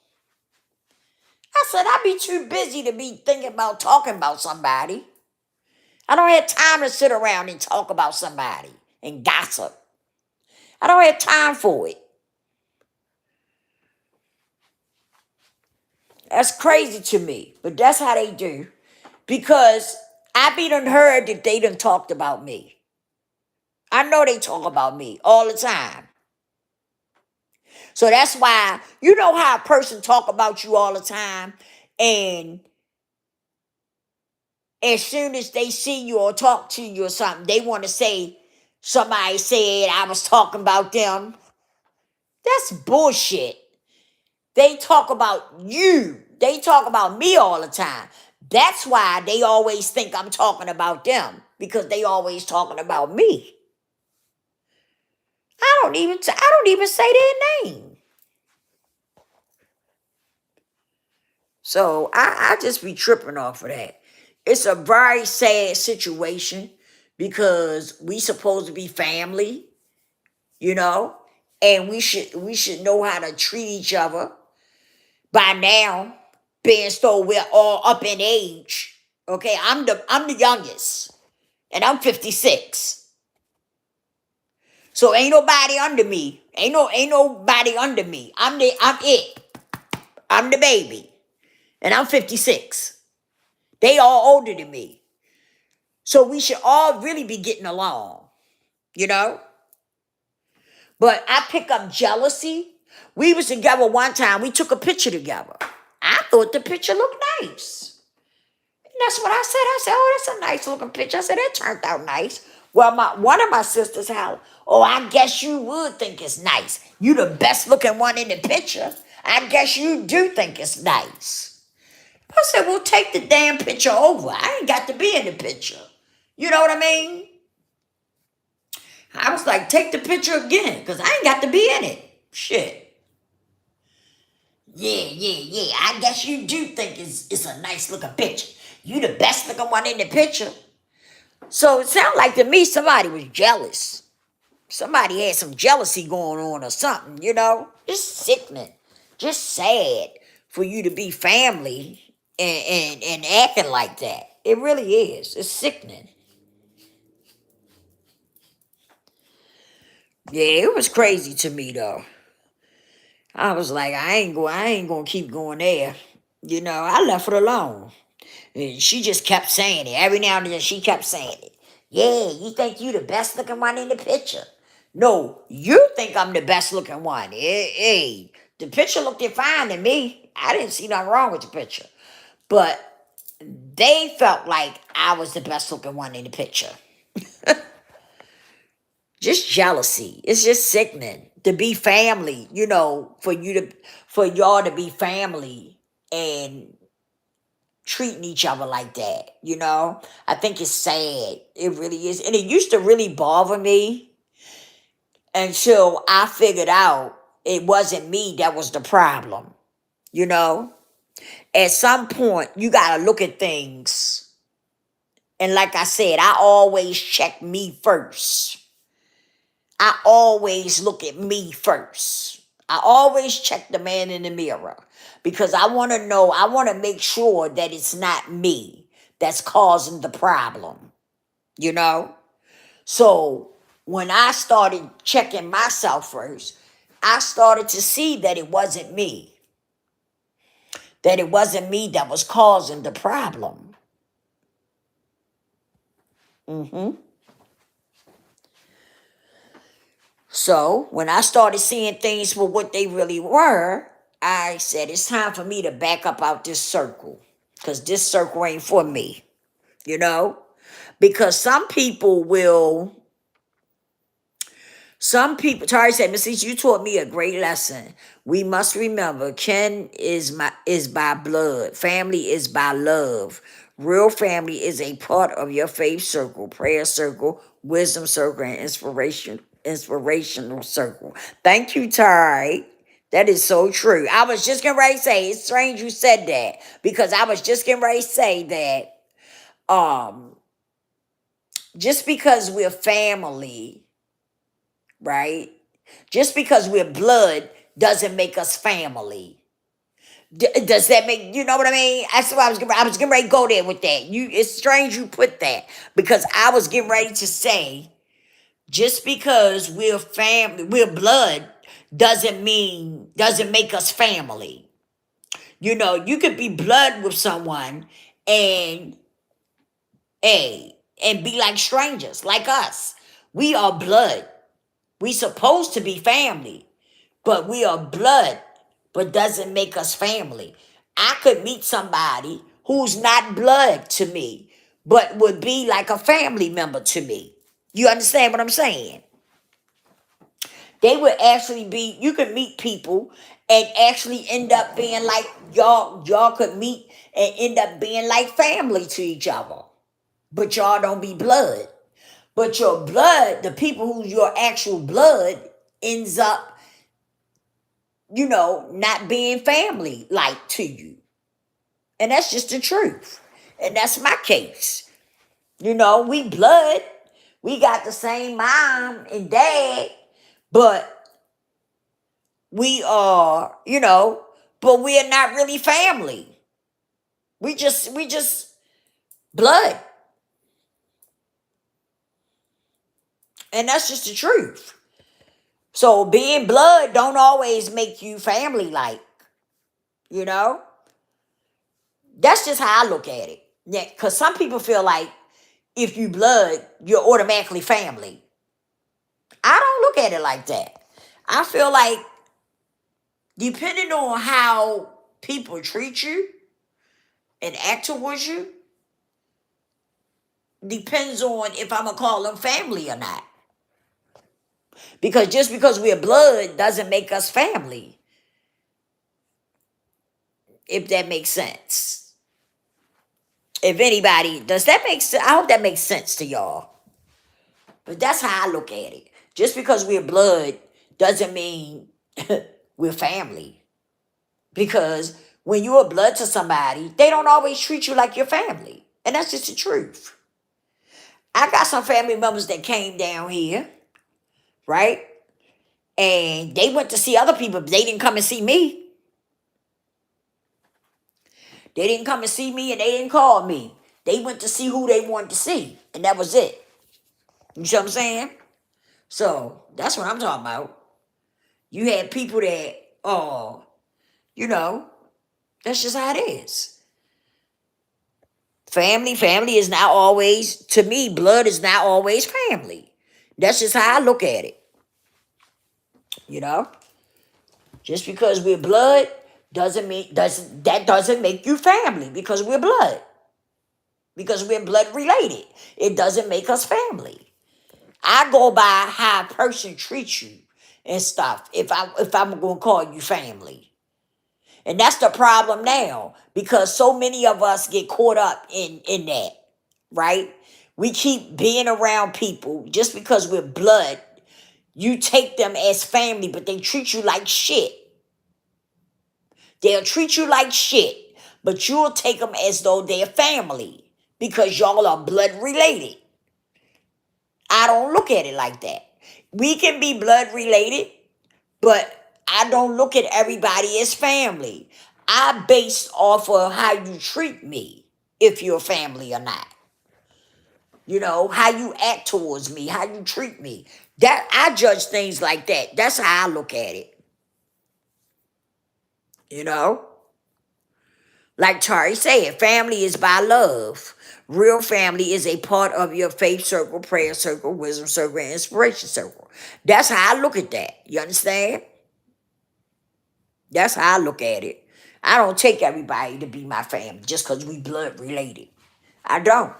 I said, I be too busy to be thinking about talking about somebody. I don't have time to sit around and talk about somebody and gossip. I don't have time for it. That's crazy to me, but that's how they do. because I be done heard that they done talked about me. I know they talk about me all the time. So that's why, you know how a person talk about you all the time, and as soon as they see you or talk to you or something, they want to say, somebody said I was talking about them. That's bullshit. They talk about you. They talk about me all the time. That's why they always think I'm talking about them, because they always talking about me. I don't even say their name. So I just be tripping off of that. It's a very sad situation because we supposed to be family, you know, and we should know how to treat each other by now, being so we're all up in age. Okay, I'm the youngest, and I'm 56. So ain't nobody under me. Ain't nobody under me. I'm it. I'm the baby. And I'm 56. They all older than me. So we should all really be getting along, you know? But I pick up jealousy. We was together one time. We took a picture together. I thought the picture looked nice. And that's what I said. I said, oh, that's a nice looking picture. I said, that turned out nice. Well, one of my sisters howled, oh, I guess you would think it's nice. You the best looking one in the picture. I guess you do think it's nice. I said, well, take the damn picture over. I ain't got to be in the picture. You know what I mean? I was like, take the picture again, because I ain't got to be in it. Shit. Yeah. I guess you do think it's a nice looking picture. You the best looking one in the picture. So it sounded like to me somebody was jealous. Somebody had some jealousy going on or something, you know? It's sickening. Just sad for you to be family and acting like that. It really is. It's sickening. Yeah, it was crazy to me though. I was like, I ain't gonna keep going there. You know, I left it alone. And she just kept saying it. Every now and then she kept saying it. Yeah, you think you the best looking one in the picture. No, you think I'm the best looking one. Hey, the picture looked fine to me. I didn't see nothing wrong with the picture. But they felt like I was the best looking one in the picture. Just jealousy. It's just sickening to be family, you know, for y'all to be family and treating each other like that, you know? I think it's sad. It really is. And it used to really bother me until I figured out it wasn't me that was the problem, you know? At some point, you got to look at things. And like I said, I always check me first. I always look at me first. I always check the man in the mirror because I want to know, I want to make sure that it's not me that's causing the problem, you know? So when I started checking myself first, I started to see that it wasn't me, that it wasn't me that was causing the problem. So when I started seeing things for what they really were, I said, it's time for me to back up out this circle because this circle ain't for me, you know? Because some people, Tari said, Mrs. You taught me a great lesson. We must remember kin is by blood. Family is by love. Real family is a part of your faith circle, prayer circle, wisdom circle, and inspirational circle. Thank you, Tari. That is so true. I was just getting ready to say, it's strange you said that, because I was just getting ready to say that just because we're family, right? Just because we're blood doesn't make us family. Does that make, you know what I mean? That's why I was getting ready to go there with that. It's strange you put that, because I was getting ready to say, just because we're family, we're blood, doesn't make us family. You know, you could be blood with someone and and be like strangers, like us. We are blood. We supposed to be family, but we are blood, but doesn't make us family. I could meet somebody who's not blood to me, but would be like a family member to me. You understand what I'm saying? They would actually be, you could meet people and actually end up being like y'all could meet and end up being like family to each other. But y'all don't be blood. But your blood, the people who's your actual blood, ends up, not being family like to you. And that's just the truth. And that's my case. We blood. We got the same mom and dad, but we are, but we are not really family. We just blood. And that's just the truth. So being blood don't always make you family like, you know? That's just how I look at it. Yeah, because some people feel like if you blood, you're automatically family. I don't look at it like that. I feel like depending on how people treat you and act towards you, depends on if I'm going to call them family or not. Because just because we're blood doesn't make us family, if that makes sense. If anybody, does that make sense? I hope that makes sense to y'all. But that's how I look at it. Just because we're blood doesn't mean we're family. Because when you're blood to somebody, they don't always treat you like your family. And that's just the truth. I got some family members that came down here, right? And they went to see other people, but they didn't come and see me. They didn't come and see me and they didn't call me. They went to see who they wanted to see. And that was it. You see what I'm saying? So that's what I'm talking about. You had people that, that's just how it is. Family is not always, to me, blood is not always family. That's just how I look at it. Just because we're blood doesn't make you family because we're blood. Because we're blood related. It doesn't make us family. I go by how a person treats you and stuff if I'm going to call you family. And that's the problem now because so many of us get caught up in that, right? We keep being around people just because we're blood. You take them as family, but they treat you like shit. They'll treat you like shit, but you'll take them as though they're family because y'all are blood related. I don't look at it like that. We can be blood related, but I don't look at everybody as family. I base off of how you treat me, if you're family or not. How you act towards me, how you treat me. That I judge things like that. That's how I look at it. Like Tari said, family is by love. Real family is a part of your faith circle, prayer circle, wisdom circle, and inspiration circle. That's how I look at that. You understand? That's how I look at it. I don't take everybody to be my family just because we blood related. I don't.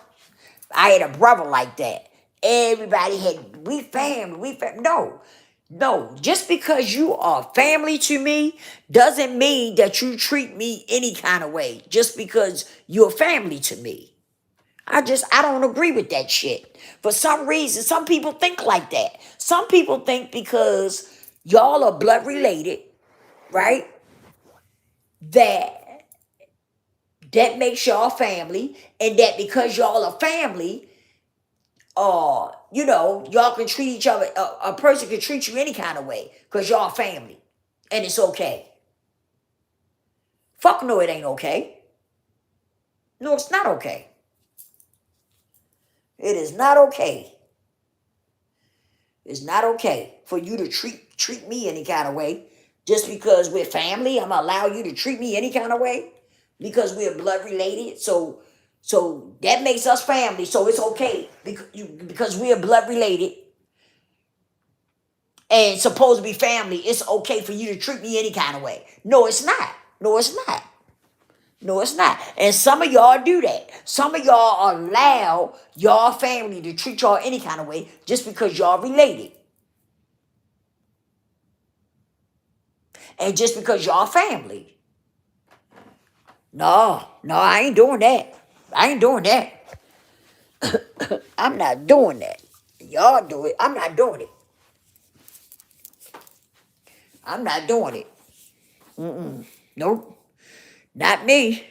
I had a brother like that. Everybody had, we family. No. Just because you are family to me doesn't mean that you treat me any kind of way just because you're family to me. I don't agree with that shit. For some reason, some people think like that. Some people think because y'all are blood related, right? That makes y'all family, and that because y'all are family, y'all can treat each other. A person can treat you any kind of way because y'all family, and it's okay. Fuck no, it ain't okay. No, it's not okay. It is not okay. It's not okay for you to treat me any kind of way just because we're family. I'm gonna allow you to treat me any kind of way because we're blood related. So So that makes us family. So it's okay because we are blood related and supposed to be family. It's okay for you to treat me any kind of way. No, it's not. No, it's not. No, it's not. And some of y'all do that. Some of y'all allow y'all family to treat y'all any kind of way just because y'all related. And just because y'all family. No, I ain't doing that. I ain't doing that. I'm not doing that. Y'all do it. I'm not doing it. I'm not doing it. Nope. Not me.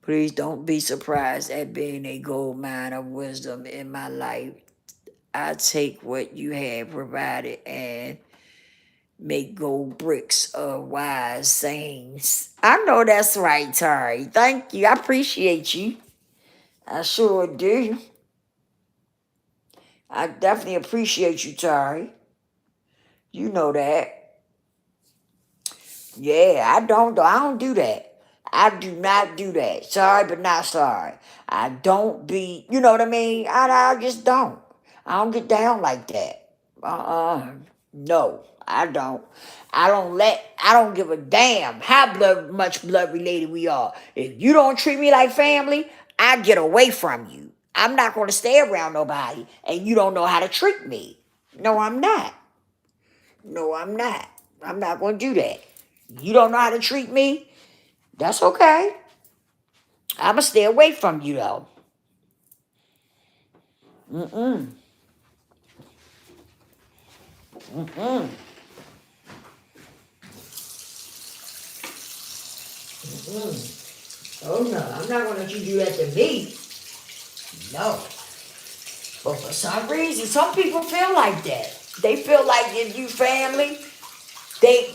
Please don't be surprised at being a gold mine of wisdom in my life. I take what you have provided and make gold bricks of wise sayings. I know that's right, Tari. Thank you. I appreciate you. I sure do. I definitely appreciate you, Tari. You know that. Yeah, I don't do that. I do not do that. Sorry, but not sorry. I don't be, you know what I mean? I just don't. I don't get down like that. No, I don't. I don't give a damn how much blood related we are. If you don't treat me like family, I get away from you. I'm not going to stay around nobody and you don't know how to treat me. No, I'm not. No, I'm not. I'm not going to do that. You don't know how to treat me? That's okay. I'm going to stay away from you, though. Mm-mm. Mm-mm. Mm-mm. Oh, no. I'm not going to let you do that to me. No. But for some reason, some people feel like that. They feel like if you family, they,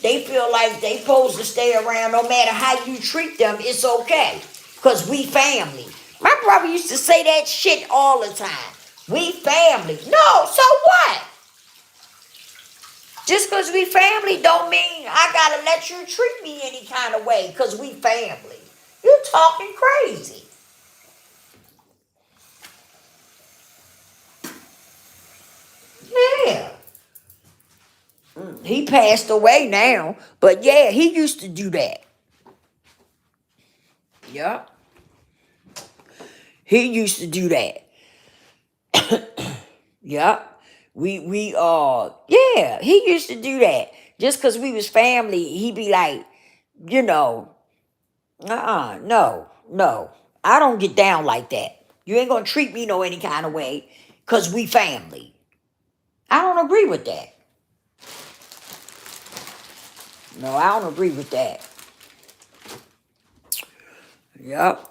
they feel like they supposed to stay around no matter how you treat them, it's okay. Because we family. My brother used to say that shit all the time. We family. No, so what? Just because we family don't mean I gotta let you treat me any kind of way because we family. You talking crazy. Yeah. He passed away now, but yeah, he used to do that. Yeah. He used to do that. Yeah. Yeah, he used to do that. Just because we was family, he be like, you know, no. I don't get down like that. You ain't gonna treat me no any kind of way because we family. I don't agree with that. No, I don't agree with that. Yep.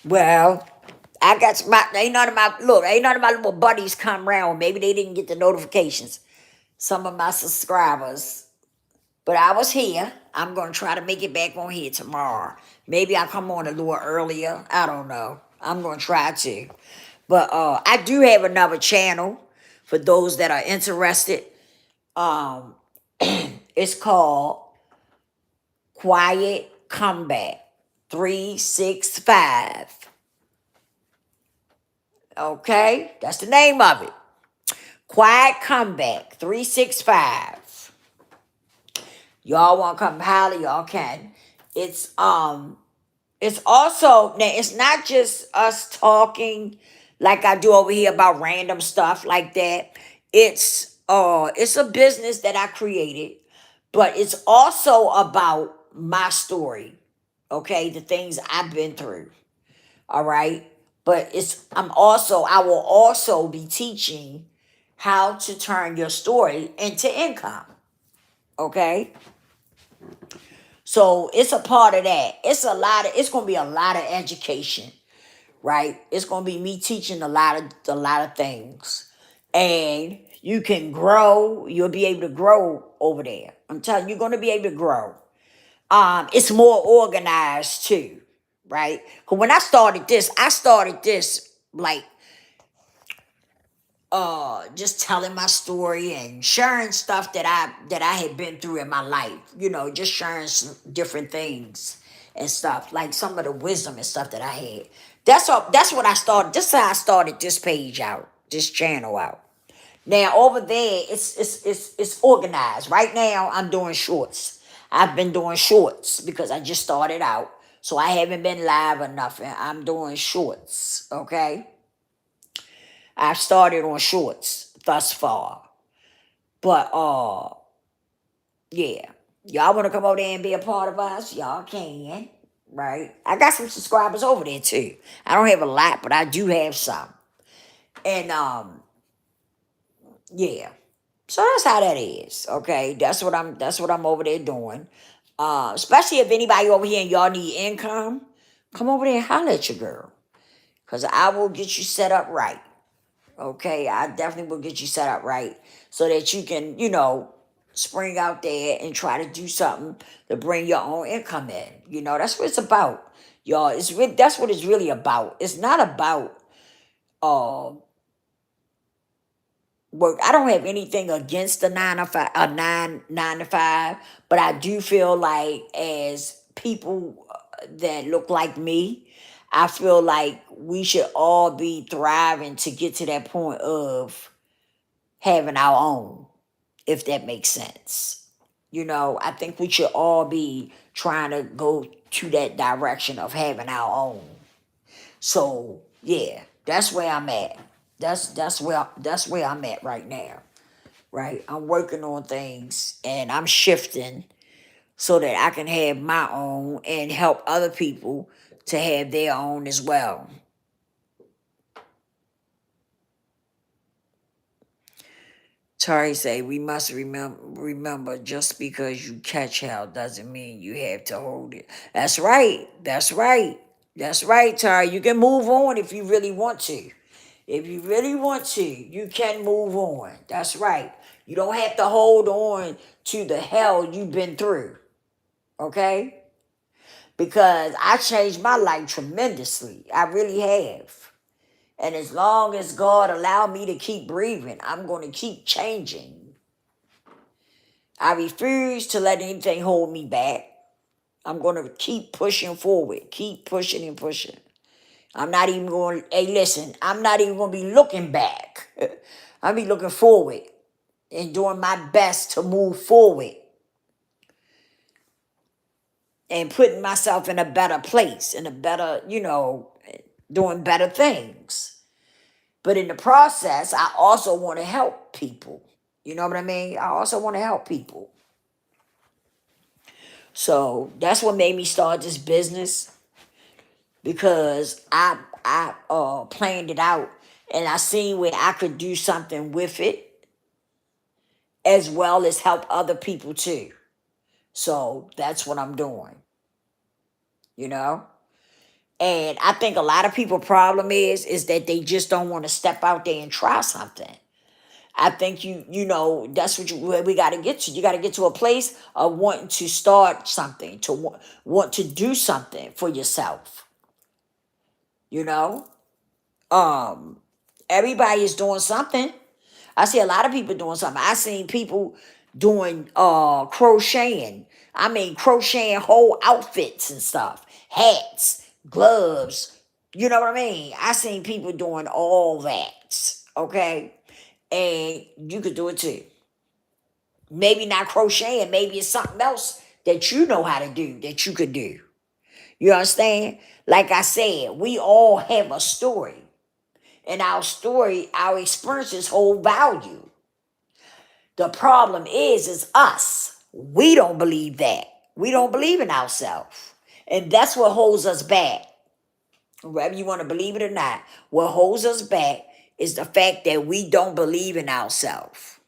Well, I got ain't none of my little buddies come around. Maybe they didn't get the notifications. Some of my subscribers. But I was here. I'm gonna try to make it back on here tomorrow. Maybe I'll come on a little earlier. I don't know. I'm gonna try to. But I do have another channel for those that are interested. Um it's called Quiet Comeback 365. Okay? That's the name of it. Quiet Comeback 365. Y'all want to come holler, y'all can. It's also now it's not just us talking like I do over here about random stuff like that. It's a business that I created, but it's also about my story. Okay, the things I've been through. All right. But I will also be teaching how to turn your story into income. Okay. So it's a part of that. It's gonna be a lot of education, right? It's gonna be me teaching a lot of things. And you can grow, you'll be able to grow over there. I'm telling you, you're gonna be able to grow. It's more organized too, right? Because when I started this like just telling my story and sharing stuff that I had been through in my life. Just sharing some different things and stuff, like some of the wisdom and stuff that I had. That's all. That's what I started. This is how I started this page out, this channel out. Now over there, it's organized. Right now, I'm doing shorts. I've been doing shorts because I just started out, so I haven't been live or nothing. I'm doing shorts. Okay, I've started on shorts thus far, but yeah, y'all want to come over there and be a part of us? Y'all can, right? I got some subscribers over there too. I don't have a lot, but I do have some, and yeah. So that's how that is. Okay, that's what I'm over there doing. Especially if anybody over here and y'all need income, come over there and holler at your girl, cause I will get you set up right. Okay, I definitely will get you set up right so that you can, spring out there and try to do something to bring your own income in. That's what it's about, y'all. That's what it's really about. It's not about uh work. I don't have anything against the 9 to 5, nine to five, but I do feel like as people that look like me, I feel like we should all be thriving to get to that point of having our own, if that makes sense. I think we should all be trying to go to that direction of having our own. So yeah, that's where I'm at. That's where I'm at right now. Right, I'm working on things and I'm shifting so that I can have my own and help other people to have their own as well. Tari say we must remember just because you catch hell doesn't mean you have to hold it. That's right. That's right. That's right, Tari. You can move on if you really want to. If you really want to, you can move on. That's right. You don't have to hold on to the hell you've been through. Okay? Because I changed my life tremendously. I really have. And as long as God allow me to keep breathing, I'm going to keep changing. I refuse to let anything hold me back. I'm going to keep pushing forward, keep pushing and pushing. I'm not even going, hey, listen, I'm not even going to be looking back. I'll be looking forward and doing my best to move forward and putting myself in a better place, in a better, doing better things. But in the process, I also want to help people. You know what I mean? I also want to help people. So that's what made me start this business, because I planned it out and I seen where I could do something with it as well as help other people too. So that's what I'm doing, you know? And I think a lot of people' problem is that they just don't want to step out there and try something. I think that's what we got to get to. You got to get to a place of wanting to start something, to want to do something for yourself. You know, everybody is doing something. I see a lot of people doing something. I seen people doing crocheting. I mean, crocheting whole outfits and stuff, hats, gloves. You know what I mean? I seen people doing all that. Okay, and you could do it too. Maybe not crocheting, maybe it's something else that you know how to do that you could do. You understand? Like I said, we all have a story. And our story, our experiences hold value. The problem is us. We don't believe that. We don't believe in ourselves. And that's what holds us back. Whether you want to believe it or not, what holds us back is the fact that we don't believe in ourselves.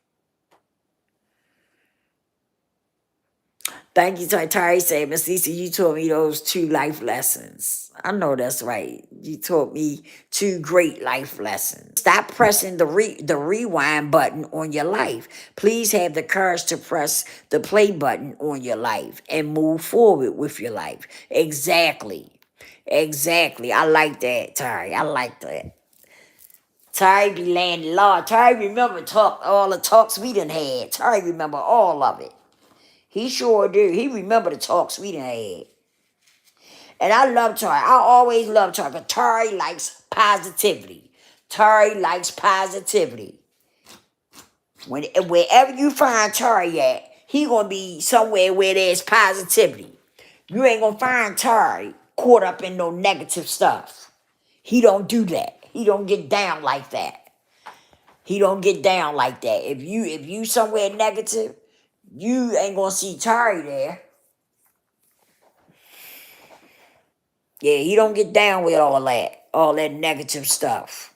Thank you, Tari said, Miss Lisa, you taught me those 2 life lessons. I know that's right. You taught me 2 great life lessons. Stop pressing the rewind button on your life. Please have the courage to press the play button on your life and move forward with your life. Exactly. Exactly. I like that, Tari. I like that. Terry be landing law. Terry remember all the talks we done had. Terry remember all of it. He sure do. He remember the talks we done had. And I love Terry. I always love Terry because Terry likes positivity. Terry likes positivity. Wherever you find Terry at, he gonna be somewhere where there's positivity. You ain't gonna find Terry caught up in no negative stuff. He don't do that. He don't get down like that. He don't get down like that. If you somewhere negative, you ain't gonna see Terry there. Yeah, he don't get down with all that negative stuff.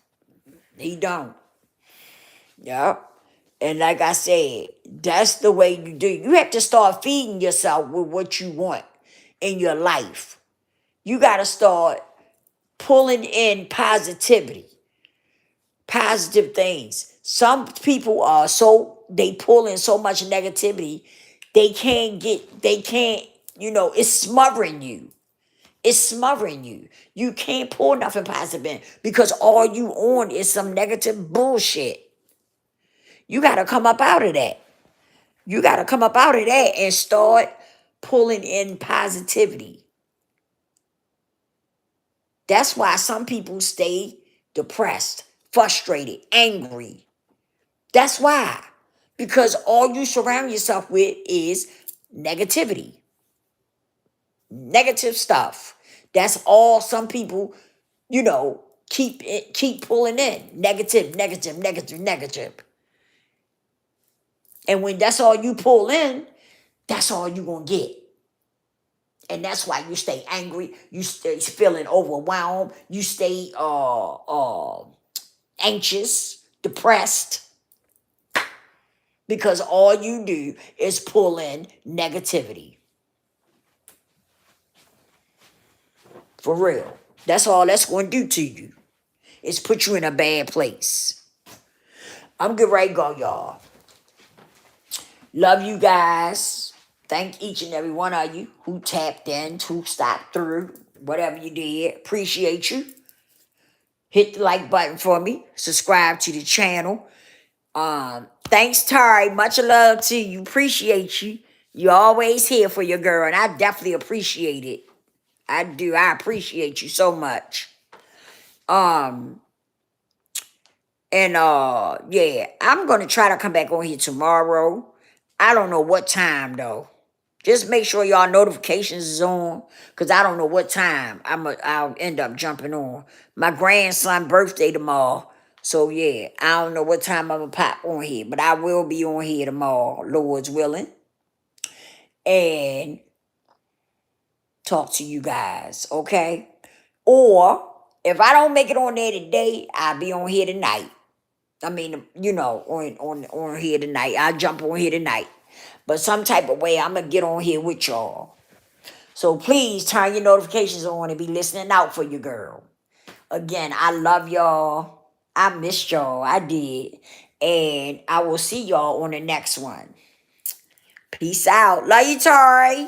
He don't. Yep. And like I said, that's the way you do. You have to start feeding yourself with what you want in your life. You got to start pulling in positivity, positive things. Some people they pull in so much negativity, they can't, it's smothering you. It's smothering you. You can't pull nothing positive in because all you on is some negative bullshit. You got to come up out of that. You got to come up out of that and start pulling in positivity. That's why some people stay depressed, frustrated, angry. That's why. Because all you surround yourself with is negativity, negative stuff. That's all some people, keep pulling in. Negative, negative, negative, negative. And when that's all you pull in, that's all you're going to get. And that's why you stay angry. You stay feeling overwhelmed. You stay anxious, depressed. Because all you do is pull in negativity. For real. That's all that's going to do to you. Is put you in a bad place. I'm getting ready to go, y'all. Love you guys. Thank each and every one of you who tapped in, who stopped through, whatever you did. Appreciate you. Hit the like button for me. Subscribe to the channel. Thanks, Tari. Much love to you. Appreciate you. You always here for your girl, and I definitely appreciate it. I do. I appreciate you so much. Yeah, I'm gonna try to come back on here tomorrow. I don't know what time though. Just make sure y'all notifications is on, cause I don't know what time I'll end up jumping on. My grandson birthday tomorrow, so yeah, I don't know what time I'm gonna pop on here, but I will be on here tomorrow, Lord's willing, and talk to you guys, okay? Or if I don't make it on there today, I'll be on here tonight. I mean, on here tonight. I'll jump on here tonight. But some type of way, I'm going to get on here with y'all. So please turn your notifications on and be listening out for your girl. Again, I love y'all. I missed y'all. I did. And I will see y'all on the next one. Peace out. Love you, Tori.